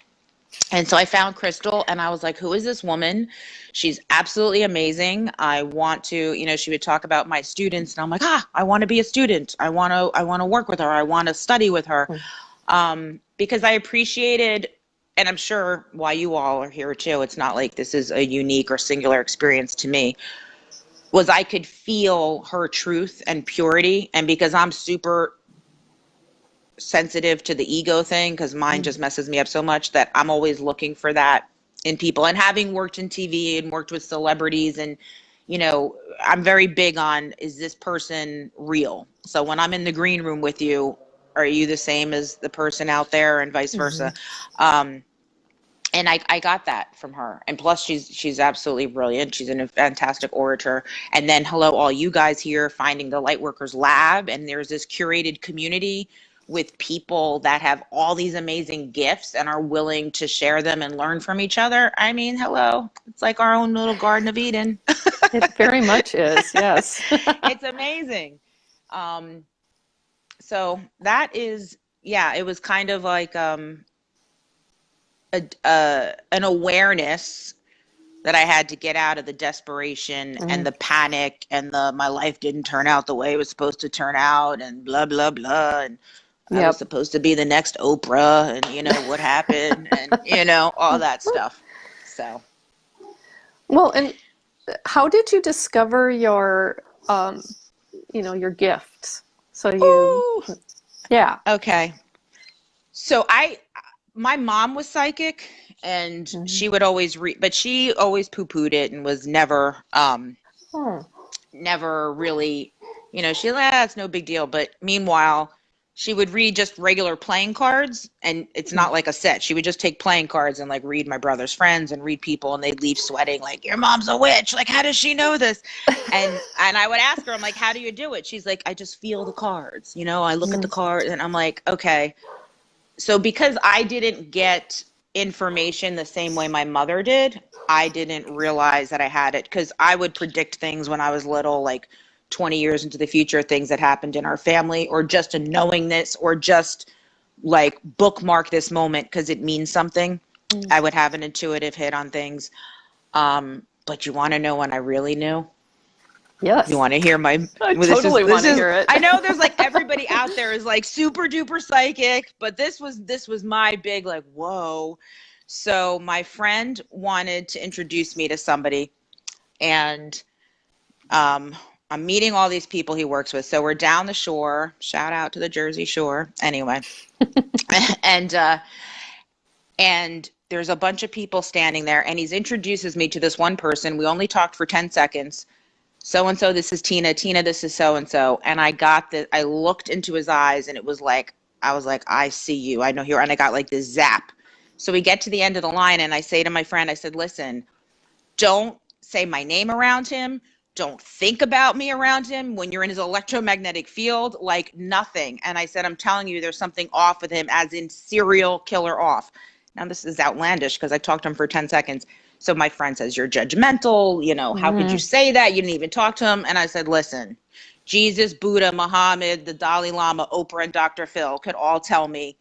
And so I found Crystal and I was like, who is this woman? She's absolutely amazing. I want to, she would talk about my students, and I'm like, I want to be a student. I want to work with her. I want to study with her. Because I appreciated, and I'm sure why you all are here too, it's not like this is a unique or singular experience to me, was I could feel her truth and purity. And because I'm super sensitive to the ego thing, because mine just messes me up so much, that I'm always looking for that in people. And having worked in TV and worked with celebrities, and I'm very big on, is this person real? So when I'm in the green room with you, are you the same as the person out there, and vice versa? And I got that from her. And plus she's absolutely brilliant. She's a fantastic orator. And then hello, all you guys here finding the Lightworkers Lab, and there's this curated community with people that have all these amazing gifts and are willing to share them and learn from each other. I mean, hello, it's like our own little Garden of Eden. It very much is, yes. It's amazing. So that is, it was kind of like an awareness that I had to get out of the desperation and the panic and my life didn't turn out the way it was supposed to turn out, and blah, blah, blah. And I was supposed to be the next Oprah, and what happened, and all that stuff. So, well, and how did you discover your your gifts? So okay. So my mom was psychic, and she would always read, but she always poo-pooed it and was never never really, she it's no big deal. But meanwhile, she would read just regular playing cards, and it's not like a set. She would just take playing cards and like read my brother's friends and read people, and they'd leave sweating like, your mom's a witch. Like, how does she know this? And I would ask her, I'm like, how do you do it? She's like, I just feel the cards. I look at the cards, and I'm like, okay. So because I didn't get information the same way my mother did, I didn't realize that I had it, because I would predict things when I was little, like 20 years into the future, things that happened in our family, or just a knowingness, or just like bookmark this moment because it means something. I would have an intuitive hit on things. But you want to know when I really knew? Yes. You want to hear my... I totally want to hear it. I know there's like everybody out there is like super duper psychic, but this was my big like, whoa. So my friend wanted to introduce me to somebody, and I'm meeting all these people he works with. So we're down the shore. Shout out to the Jersey Shore. Anyway, and there's a bunch of people standing there, and he introduces me to this one person. We only talked for 10 seconds. So-and-so, this is Tina. Tina, this is so-and-so. And I looked into his eyes, and it was like, I was like, I see you. I know you. And I got like this zap. So we get to the end of the line, and I say to my friend, I said, listen, don't say my name around him. Don't think about me around him when you're in his electromagnetic field, like nothing. And I said, I'm telling you, there's something off with him, as in serial killer off. Now, this is outlandish because I talked to him for 10 seconds. So my friend says, you're judgmental. How could you say that? You didn't even talk to him. And I said, listen, Jesus, Buddha, Muhammad, the Dalai Lama, Oprah, and Dr. Phil could all tell me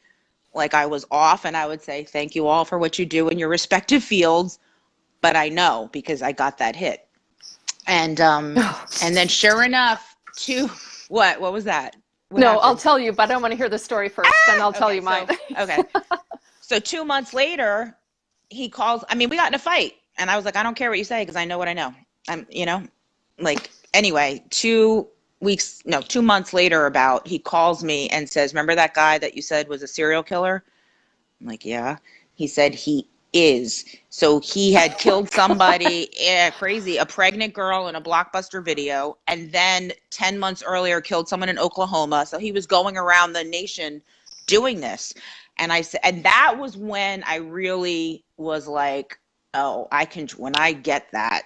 like I was off. And I would say, thank you all for what you do in your respective fields. But I know because I got that hit. And then sure enough, what was that? What no, happened? I'll tell you, but I want to hear the story first, then I'll tell you mine. So 2 months later, he calls. I mean, we got in a fight, and I was like, I don't care what you say because I know what I know. Anyway, 2 months later, he calls me and says, remember that guy that you said was a serial killer? I'm like, yeah. He said is. So he had killed somebody, crazy, a pregnant girl in a Blockbuster video, and then 10 months earlier killed someone in Oklahoma. So he was going around the nation doing this. And I said, and that was when I really was like, oh, when I get that,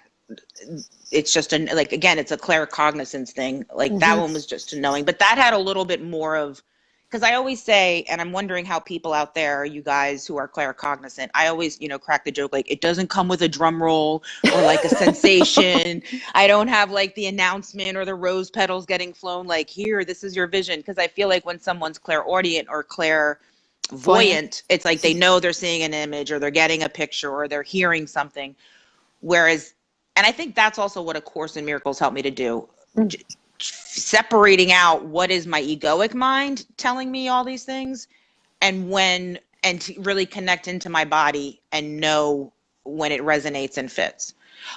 it's just like, again, it's a claircognizance thing. Like that one was just a knowing, but that had a little bit more of, because I always say, and I'm wondering how people out there, you guys who are claircognizant, I always, crack the joke, like it doesn't come with a drum roll or like a sensation. I don't have like the announcement or the rose petals getting flown, like here, this is your vision. Because I feel like when someone's clairaudient or clairvoyant, it's like they know they're seeing an image or they're getting a picture or they're hearing something. Whereas, and I think that's also what A Course in Miracles helped me to do. Separating out what is my egoic mind telling me all these things and to really connect into my body and know when it resonates and fits.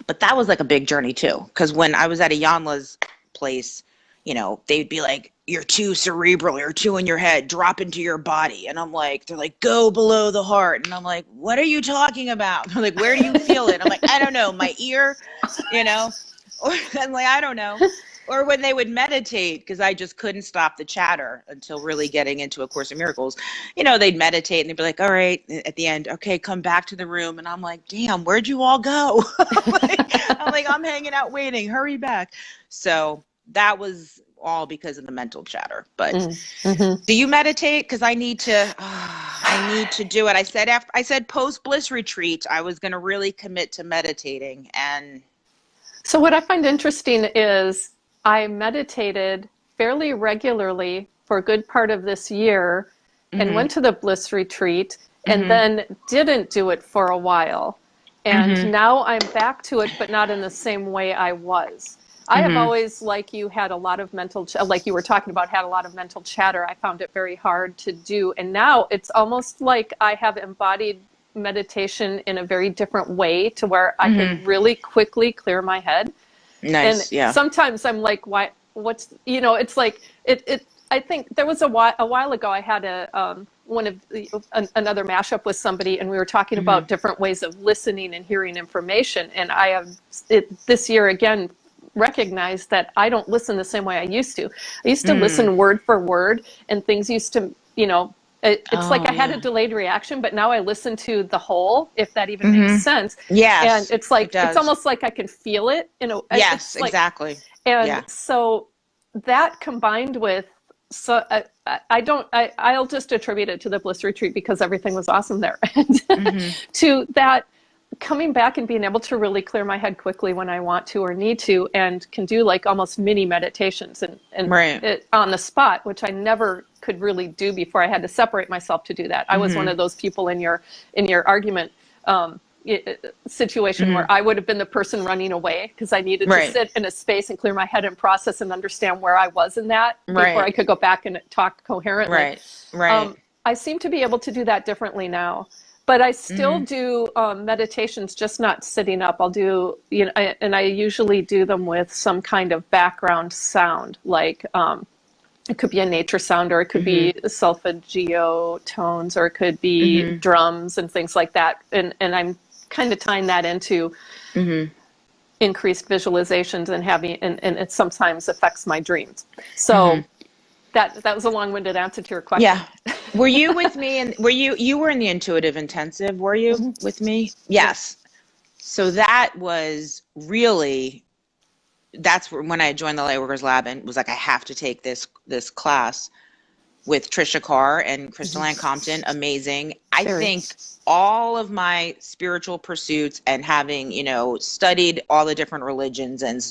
But that was like a big journey too. Because when I was at a Yanla's place, they'd be like, you're too cerebral, you're too in your head, drop into your body. And I'm like, they're like, go below the heart. And I'm like, what are you talking about? They're like, where do you feel it? I'm like, I don't know, my ear, or I'm like, I don't know. Or when they would meditate, because I just couldn't stop the chatter until really getting into A Course in Miracles, they'd meditate and they'd be like, all right, at the end, okay, come back to the room. And I'm like, damn, where'd you all go? I'm hanging out waiting, hurry back. So that was all because of the mental chatter. But do you meditate? Because I need to do it. I said post bliss retreat, I was going to really commit to meditating. And so what I find interesting is I meditated fairly regularly for a good part of this year and went to the bliss retreat and then didn't do it for a while. And now I'm back to it, but not in the same way I was. I have always, like you, had a lot of like you were talking about, had a lot of mental chatter. I found it very hard to do. And now it's almost like I have embodied meditation in a very different way to where I can really quickly clear my head. Nice. And yeah. sometimes I'm like, what's, it's like, I think there was a while ago, I had another mashup with somebody, and we were talking about different ways of listening and hearing information. And I have this year again recognized that I don't listen the same way I used to. I used to listen word for word, and things used to, it's like I had a delayed reaction, but now I listen to the whole, if that even makes sense. Yes. And it's like, it's almost like I can feel it. Yes, like, exactly. And so that combined with, I'll just attribute it to the bliss retreat because everything was awesome there. And to that, coming back and being able to really clear my head quickly when I want to or need to, and can do like almost mini meditations and it, on the spot, which I never could really do before. I had to separate myself to do that. I was one of those people in your argument situation where I would have been the person running away because I needed to sit in a space and clear my head and process and understand where I was in that before I could go back and talk coherently. I seem to be able to do that differently now. But I still do meditations, just not sitting up. I'll do, and I usually do them with some kind of background sound, like it could be a nature sound, or it could be solfeggio tones, or it could be drums and things like that. And I'm kind of tying that into increased visualizations and having, and it sometimes affects my dreams. So that was a long-winded answer to your question. Yeah. Were you with me? And you were in the intuitive intensive, were you with me? Yes. So that was really, that's when I joined the Lightworkers Lab and was like, I have to take this class with Trisha Carr and Crystal Ann Compton. Amazing. I think all of my spiritual pursuits and having, studied all the different religions and,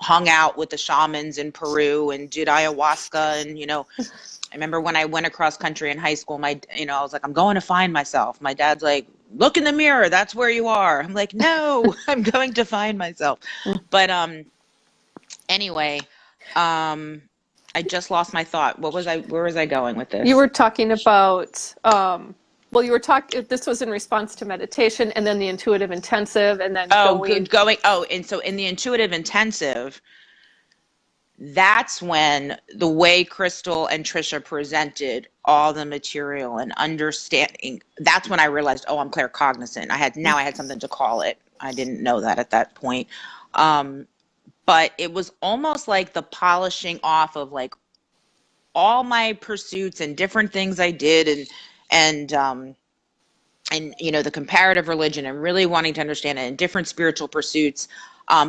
hung out with the shamans in Peru and did ayahuasca. And, I remember when I went across country in high school, I was like, I'm going to find myself. My dad's like, look in the mirror. That's where you are. I'm like, no, I'm going to find myself. But anyway, I just lost my thought. Where was I going with this? You were talking about, this was in response to meditation and then the intuitive intensive and then and so in the intuitive intensive, that's when the way Crystal and Trisha presented all the material and understanding, that's when I realized, oh, I'm claircognizant. I had something to call it. I didn't know that at that point. But it was almost like the polishing off of like all my pursuits and different things I did, and you know, the comparative religion and really wanting to understand it, and different spiritual pursuits,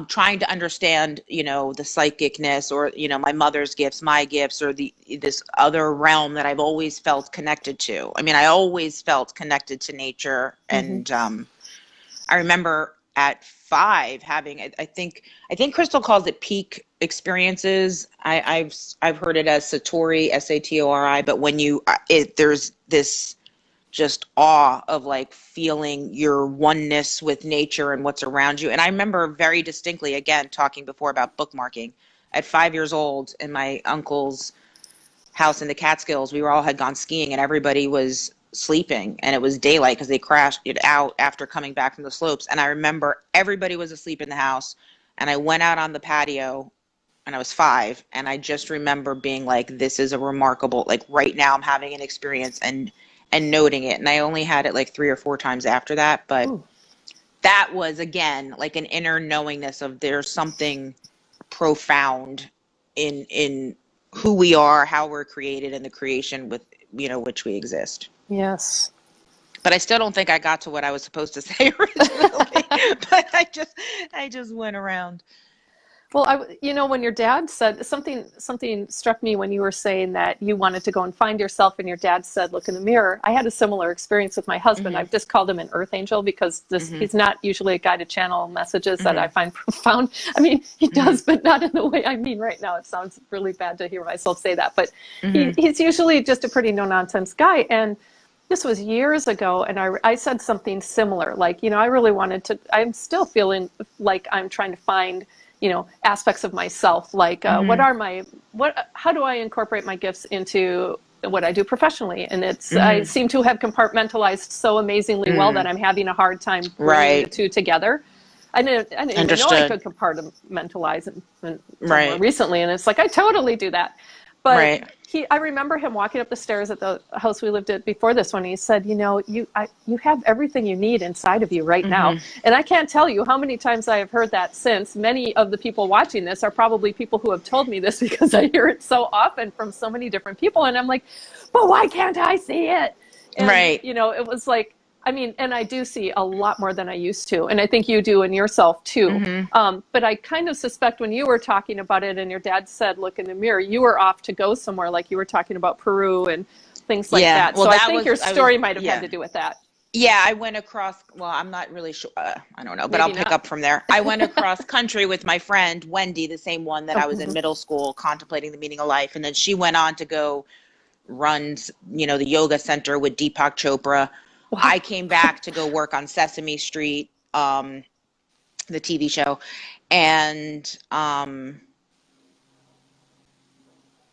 trying to understand, you know, the psychicness, or, you know, my mother's gifts, my gifts, or this other realm that I've always felt connected to. I mean, I always felt connected to nature. And I remember at 5 having, I think Crystal calls it peak experiences. I've heard it as Satori, Satori, but when there's this just awe of like feeling your oneness with nature and what's around you. And I remember very distinctly, again, talking before about bookmarking, at 5 years old in my uncle's house in the Catskills, we all had gone skiing and everybody was sleeping, and it was daylight because they crashed it out after coming back from the slopes. And I remember everybody was asleep in the house, and I went out on the patio, and I was 5, and I just remember being like, this is a remarkable, like right now I'm having an experience, and noting it. And I only had it like 3 or 4 times after that. But that was, again, like an inner knowingness of there's something profound in who we are, how we're created, and the creation with, you know, which we exist. Yes. But I still don't think I got to what I was supposed to say originally. But I just went around. Well, you know, when your dad said something struck me when you were saying that you wanted to go and find yourself, and your dad said, look in the mirror. I had a similar experience with my husband. I've just called him an earth angel because he's not usually a guy to channel messages that I find profound. I mean, he does, but not in the way I mean right now. It sounds really bad to hear myself say that, but he's usually just a pretty no-nonsense guy. And this was years ago, and I said something similar. Like, you know, I really wanted to, I'm still feeling like I'm trying to find, you know, aspects of myself, like how do I incorporate my gifts into what I do professionally? And I seem to have compartmentalized so amazingly well that I'm having a hard time bringing the two together. I didn't even know I could compartmentalize until more recently, and it's like I totally do that. But I remember him walking up the stairs at the house we lived at before this one. He said, you know, you have everything you need inside of you right now. And I can't tell you how many times I have heard that since. Many of the people watching this are probably people who have told me this, because I hear it so often from so many different people. And I'm like, but why can't I see it? And, you know, it was like, I mean, and I do see a lot more than I used to. And I think you do in yourself too. But I kind of suspect when you were talking about it and your dad said, look in the mirror, you were off to go somewhere, like you were talking about Peru and things like that. Well, so I think your story might have had to do with that. Yeah, I went across, well, I'm not really sure. I don't know, but I'll pick up from there. I went across country with my friend, Wendy, the same one that I was in middle school contemplating the meaning of life. And then she went on to go run, you know, the yoga center with Deepak Chopra. Wow. I came back to go work on Sesame Street, the TV show. And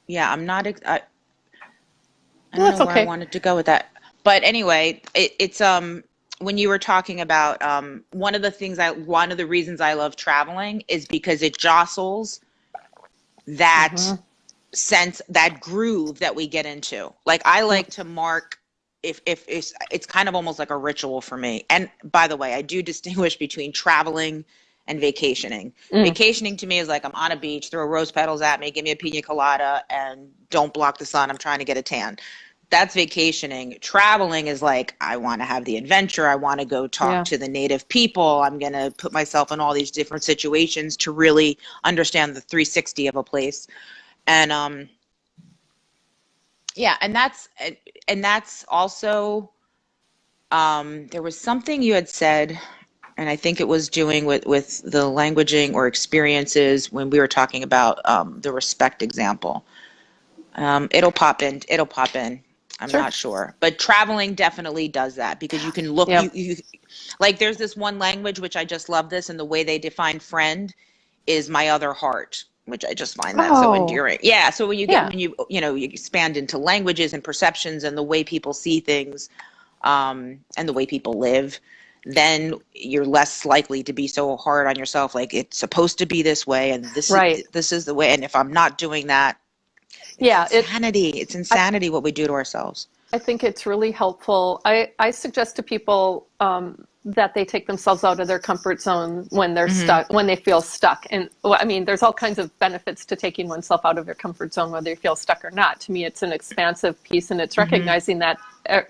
yeah, I'm not, I don't know where I wanted to go with that. But anyway, it's when you were talking about one of the reasons I love traveling is because it jostles that sense, that groove that we get into. Like I like to mark, if it's kind of almost like a ritual for me. And by the way, I do distinguish between traveling and vacationing. Vacationing to me is like I'm on a beach, throw rose petals at me, give me a pina colada, and don't block the sun. I'm trying to get a tan. That's vacationing. Traveling is like, I want to have the adventure. I want to go talk to the native people. I'm going to put myself in all these different situations to really understand the 360 of a place. And and that's also, there was something you had said, and I think it was doing with the languaging or experiences when we were talking about the respect example. It'll pop in. I'm not sure, but traveling definitely does that, because you can look, you like, there's this one language, which I just love this. And the way they define friend is my other heart, which I just find that so endearing. Yeah. So when you get, when you expand into languages and perceptions and the way people see things, and the way people live, then you're less likely to be so hard on yourself. Like, it's supposed to be this way, and this is the way. And if I'm not doing that, Yeah, it's insanity what we do to ourselves. I think it's really helpful. I suggest to people that they take themselves out of their comfort zone when they're stuck, when they feel stuck. And well, I mean, there's all kinds of benefits to taking oneself out of their comfort zone, whether you feel stuck or not. To me, it's an expansive piece, and it's recognizing that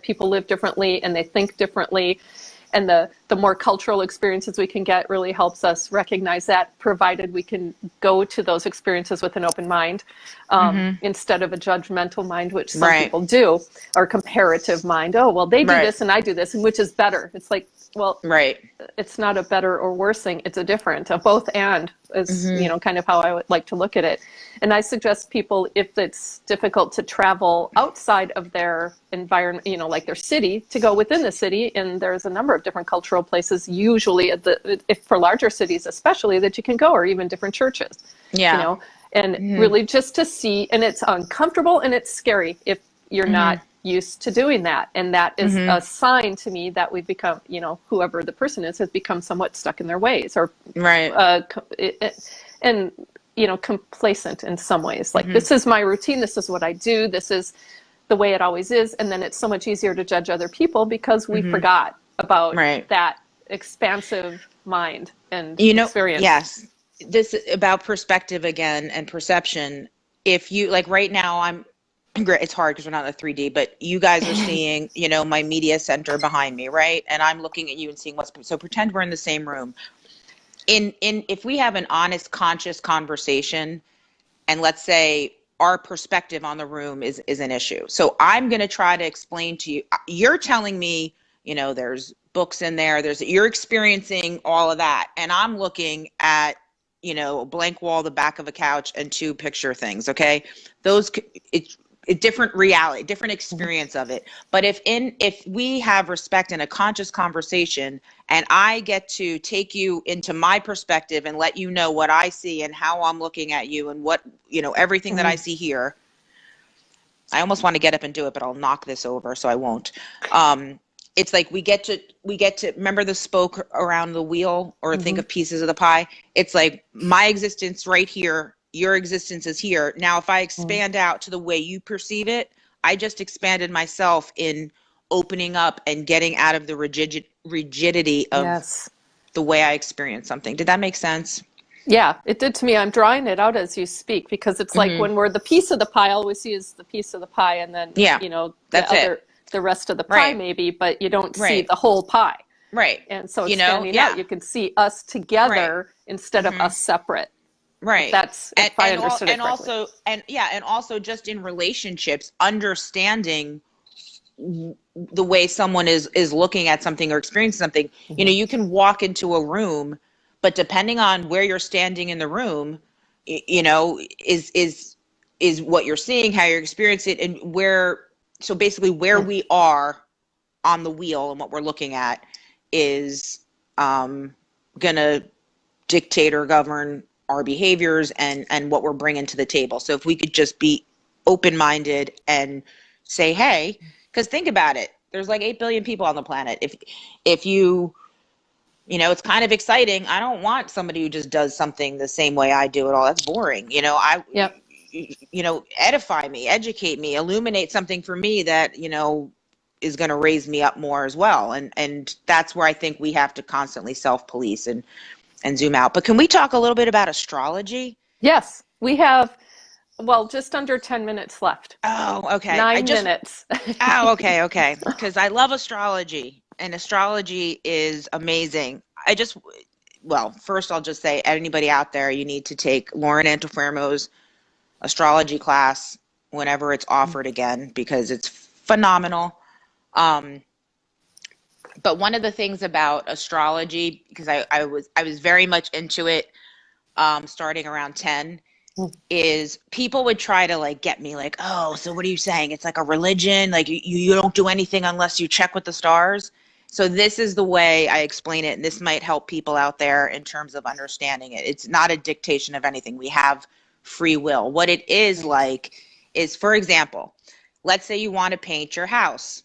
people live differently and they think differently. And the more cultural experiences we can get really helps us recognize that, provided we can go to those experiences with an open mind instead of a judgmental mind, which some people do, or comparative mind. Oh, well, they do this and I do this, and which is better? It's like, well, it's not a better or worse thing. It's a different, a both and is, kind of how I would like to look at it. And I suggest people, if it's difficult to travel outside of their environment, like their city, to go within the city. And there's a number of different cultural places, usually if for larger cities, especially, that you can go, or even different churches, and really just to see. And it's uncomfortable and it's scary if you're not used to doing that. And that is a sign to me that we've become, whoever the person is, has become somewhat stuck in their ways, or complacent in some ways. Like, this is my routine, this is what I do, this is the way it always is. And then it's so much easier to judge other people because we forgot about that expansive mind and experience. Yes. This is about perspective again, and perception. If you, like, right now, it's hard because we're not in a 3D, but you guys are seeing, my media center behind me, right? And I'm looking at you and seeing so pretend we're in the same room. If we have an honest, conscious conversation, and let's say our perspective on the room is an issue. So I'm going to try to explain to you, you're telling me, there's books in there, you're experiencing all of that. And I'm looking at, a blank wall, the back of a couch, and two picture things. Okay. It's a different reality, different experience of it. But if we have respect and a conscious conversation, and I get to take you into my perspective and let you know what I see and how I'm looking at you and what, everything that I see here. I almost want to get up and do it, but I'll knock this over, so I won't. It's like we get to remember the spoke around the wheel, or think of pieces of the pie. It's like my existence right here, your existence is here. Now, if I expand out to the way you perceive it, I just expanded myself in opening up and getting out of the rigidity of the way I experience something. Did that make sense? Yeah, it did to me. I'm drawing it out as you speak, because it's like when we're the piece of the pie, all we see is the piece of the pie, and then the rest of the pie maybe, but you don't see the whole pie. Right. And so it's standing out. You can see us together instead of us separate. Right. That's if I understood it correctly. And also just in relationships, understanding the way someone is looking at something or experiencing something. You can walk into a room, but depending on where you're standing in the room, is what you're seeing, how you're experiencing it, and where we are on the wheel and what we're looking at is gonna dictate or govern our behaviors and what we're bringing to the table. So if we could just be open-minded and say, hey, because think about it, there's like 8 billion people on the planet. If you it's kind of exciting. I don't want somebody who just does something the same way I do it all. That's boring. Edify me, educate me, illuminate something for me that, is going to raise me up more as well. And that's where I think we have to constantly self-police and zoom out. But can we talk a little bit about astrology? Yes, we have, just under 10 minutes left. Oh, okay. 9 minutes. Okay. Because I love astrology, and astrology is amazing. First I'll just say, anybody out there, you need to take Lauren Antofermo's astrology class whenever it's offered again, because it's phenomenal. But one of the things about astrology, because I was very much into it starting around 10, is people would try to get me so what are you saying? It's like a religion, you don't do anything unless you check with the stars. So this is the way I explain it, and this might help people out there in terms of understanding it. It's not a dictation of anything. We have free will. What it is is, for example, let's say you want to paint your house.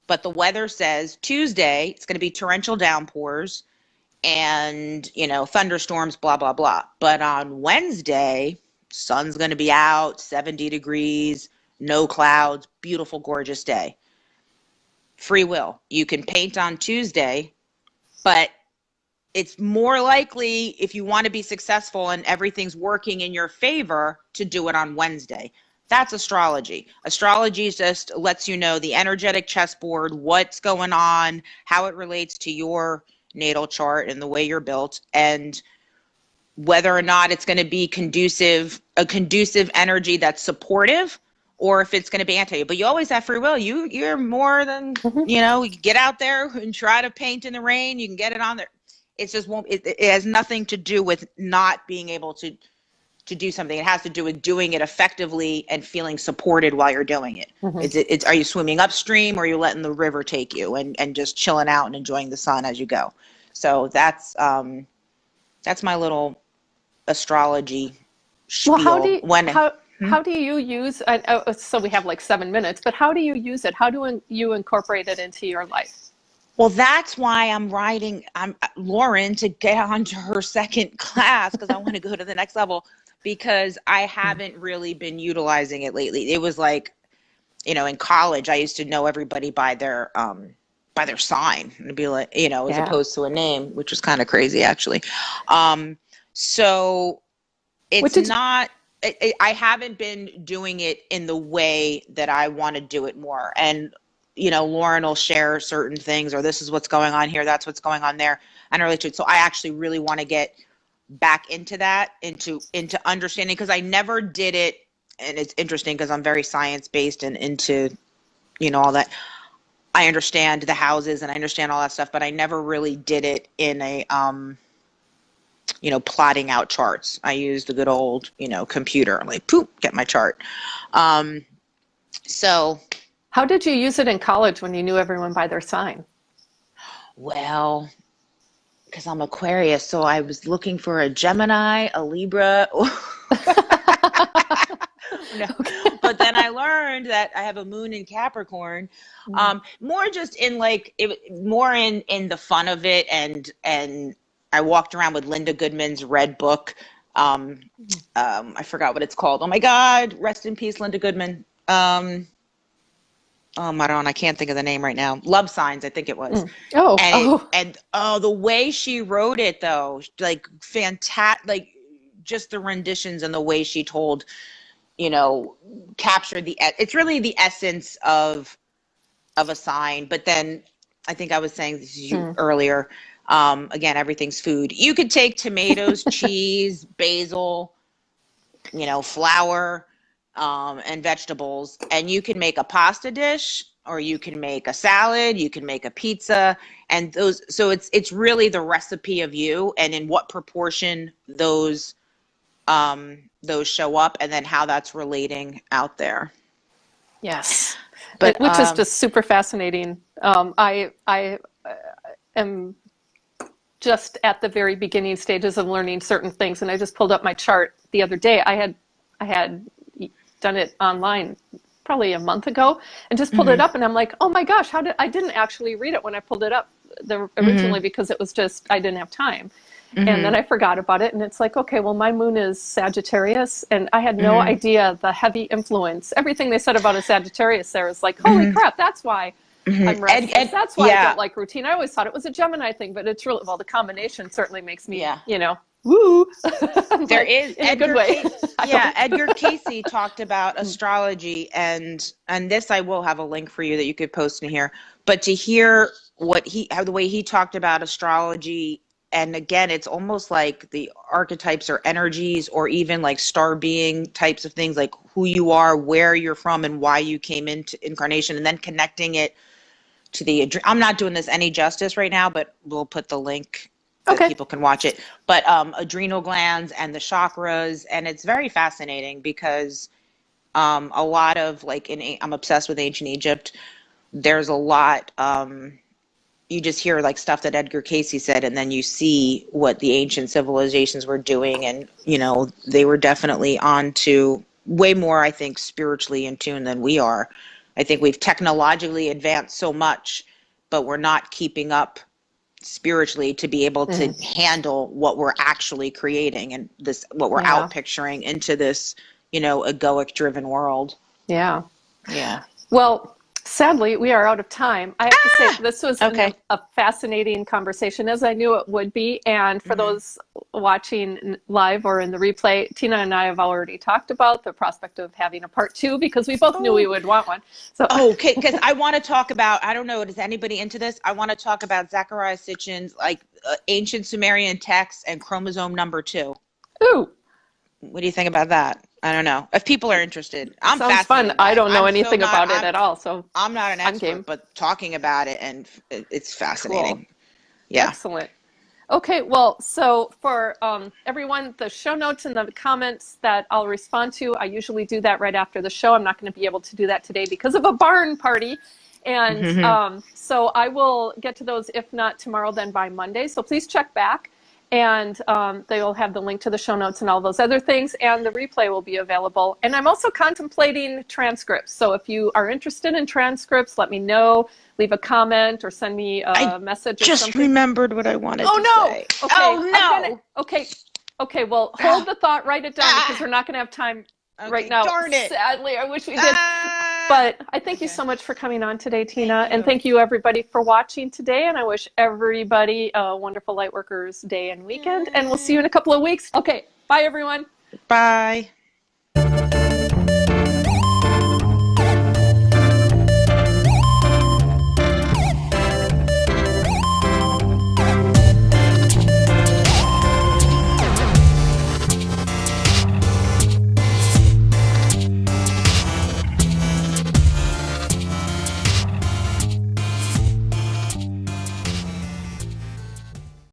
But the weather says Tuesday, it's going to be torrential downpours and, thunderstorms, blah, blah, blah. But on Wednesday, sun's going to be out, 70 degrees, no clouds, beautiful, gorgeous day. Free will. You can paint on Tuesday, but it's more likely, if you want to be successful and everything's working in your favor, to do it on Wednesday. That's astrology. Astrology just lets you know the energetic chessboard, what's going on, how it relates to your natal chart and the way you're built, and whether or not it's going to be a conducive energy that's supportive, or if it's going to be anti. But you always have free will. You're more than, you get out there and try to paint in the rain. You can get it on there. It just won't. It has nothing to do with not being able to do something. It has to do with doing it effectively and feeling supported while you're doing it. It's are you swimming upstream, or are you letting the river take you and just chilling out and enjoying the sun as you go? So that's my little astrology spiel. Well, how do you use, so we have like 7 minutes, but how do you use it? How do you incorporate it into your life? Well, that's why I'm writing Lauren to get onto her second class, because I want to go to the next level, because I haven't really been utilizing it lately. It was like, in college, I used to know everybody by their sign, and be like, as opposed to a name, which was kind of crazy, actually. So it's not. I haven't been doing it in the way that I want to do it more. And, Lauren will share certain things, or this is what's going on here, that's what's going on there, and relate to it. So I actually really want to get back into that, into understanding, because I never did it. And it's interesting because I'm very science-based and into, all that. I understand the houses and I understand all that stuff, but I never really did it in a, plotting out charts. I used the good old, computer, like, poop, get my chart. So. How did you use it in college when you knew everyone by their sign? Well, because I'm Aquarius, so I was looking for a Gemini, a Libra. No. But then I learned that I have a moon in Capricorn. More just in more in the fun of it, and I walked around with Linda Goodman's red book. I forgot what it's called. Oh my God, rest in peace, Linda Goodman. Oh, Maron, I can't think of the name right now. Love Signs, I think it was. And the way she wrote it, though, like fantastic, just the renditions and the way she told, captured it's really the essence of a sign. But then I think I was saying this to you earlier. Again, everything's food. You could take tomatoes, cheese, basil, flour, and vegetables, and you can make a pasta dish, or you can make a salad, you can make a pizza, and so it's really the recipe of you and in what proportion those show up, and then how that's relating out there. Yes, which is just super fascinating. I am just at the very beginning stages of learning certain things, and I just pulled up my chart the other day. I had done it online probably a month ago, and just pulled it up, and I'm like, oh my gosh, I didn't actually read it when I pulled it up originally, because it was just, I didn't have time. And then I forgot about it, and it's like, okay, well, my moon is Sagittarius, and I had no idea the heavy influence. Everything they said about a Sagittarius there is like, holy crap, that's why I'm restless. That's why I don't like routine. I always thought it was a Gemini thing, but it's really, well, the combination certainly makes me, woo. There is in a good way. Edgar Casey talked about astrology, and this I will have a link for you that you could post in here. But to hear the way he talked about astrology, and again, it's almost like the archetypes or energies, or even like star being types of things, like who you are, where you're from, and why you came into incarnation, and then connecting it to I'm not doing this any justice right now, but we'll put the link. People can watch it, but adrenal glands and the chakras, and it's very fascinating because a lot of I'm obsessed with ancient Egypt. There's a lot you just hear stuff that Edgar Casey said, and then you see what the ancient civilizations were doing, and they were definitely on to way more, I think, spiritually in tune than we are. I think we've technologically advanced so much, but we're not keeping up spiritually to be able to handle what we're actually creating and this, what we're out picturing into this, you know, egoic driven world. Yeah. Yeah. Well, sadly, we are out of time. I have to say, this was a fascinating conversation, as I knew it would be. And for those watching live or in the replay, Tina and I have already talked about the prospect of having a part 2 because we both knew we would want one. So, okay, because I want to talk about, I don't know, is anybody into this? I want to talk about Zechariah Sitchin's like ancient Sumerian texts and chromosome number 2. Ooh. What do you think about that? I don't know. If people are interested, I'm Sounds fun. I don't know anything about it at all, so I'm not an expert, game. but talking about it and it's fascinating. Cool. Yeah. Excellent. Okay, well, so for everyone, the show notes and the comments that I'll respond to, I usually do that right after the show. I'm not going to be able to do that today because of a barn party. And so I will get to those, if not tomorrow, then by Monday. So please check back. And they will have the link to the show notes and all those other things, and the replay will be available. And I'm also contemplating transcripts. So if you are interested in transcripts, let me know. Leave a comment or send me a message. Just remembered what I wanted to say. Okay. Oh no. Okay. Well, hold the thought. Write it down because we're not going to have time right now. Darn it. Sadly, I wish we did. But I thank you so much for coming on today, Tina. And thank you, everybody, for watching today. And I wish everybody a wonderful Lightworkers Day and weekend. And we'll see you in a couple of weeks. Okay. Bye, everyone. Bye.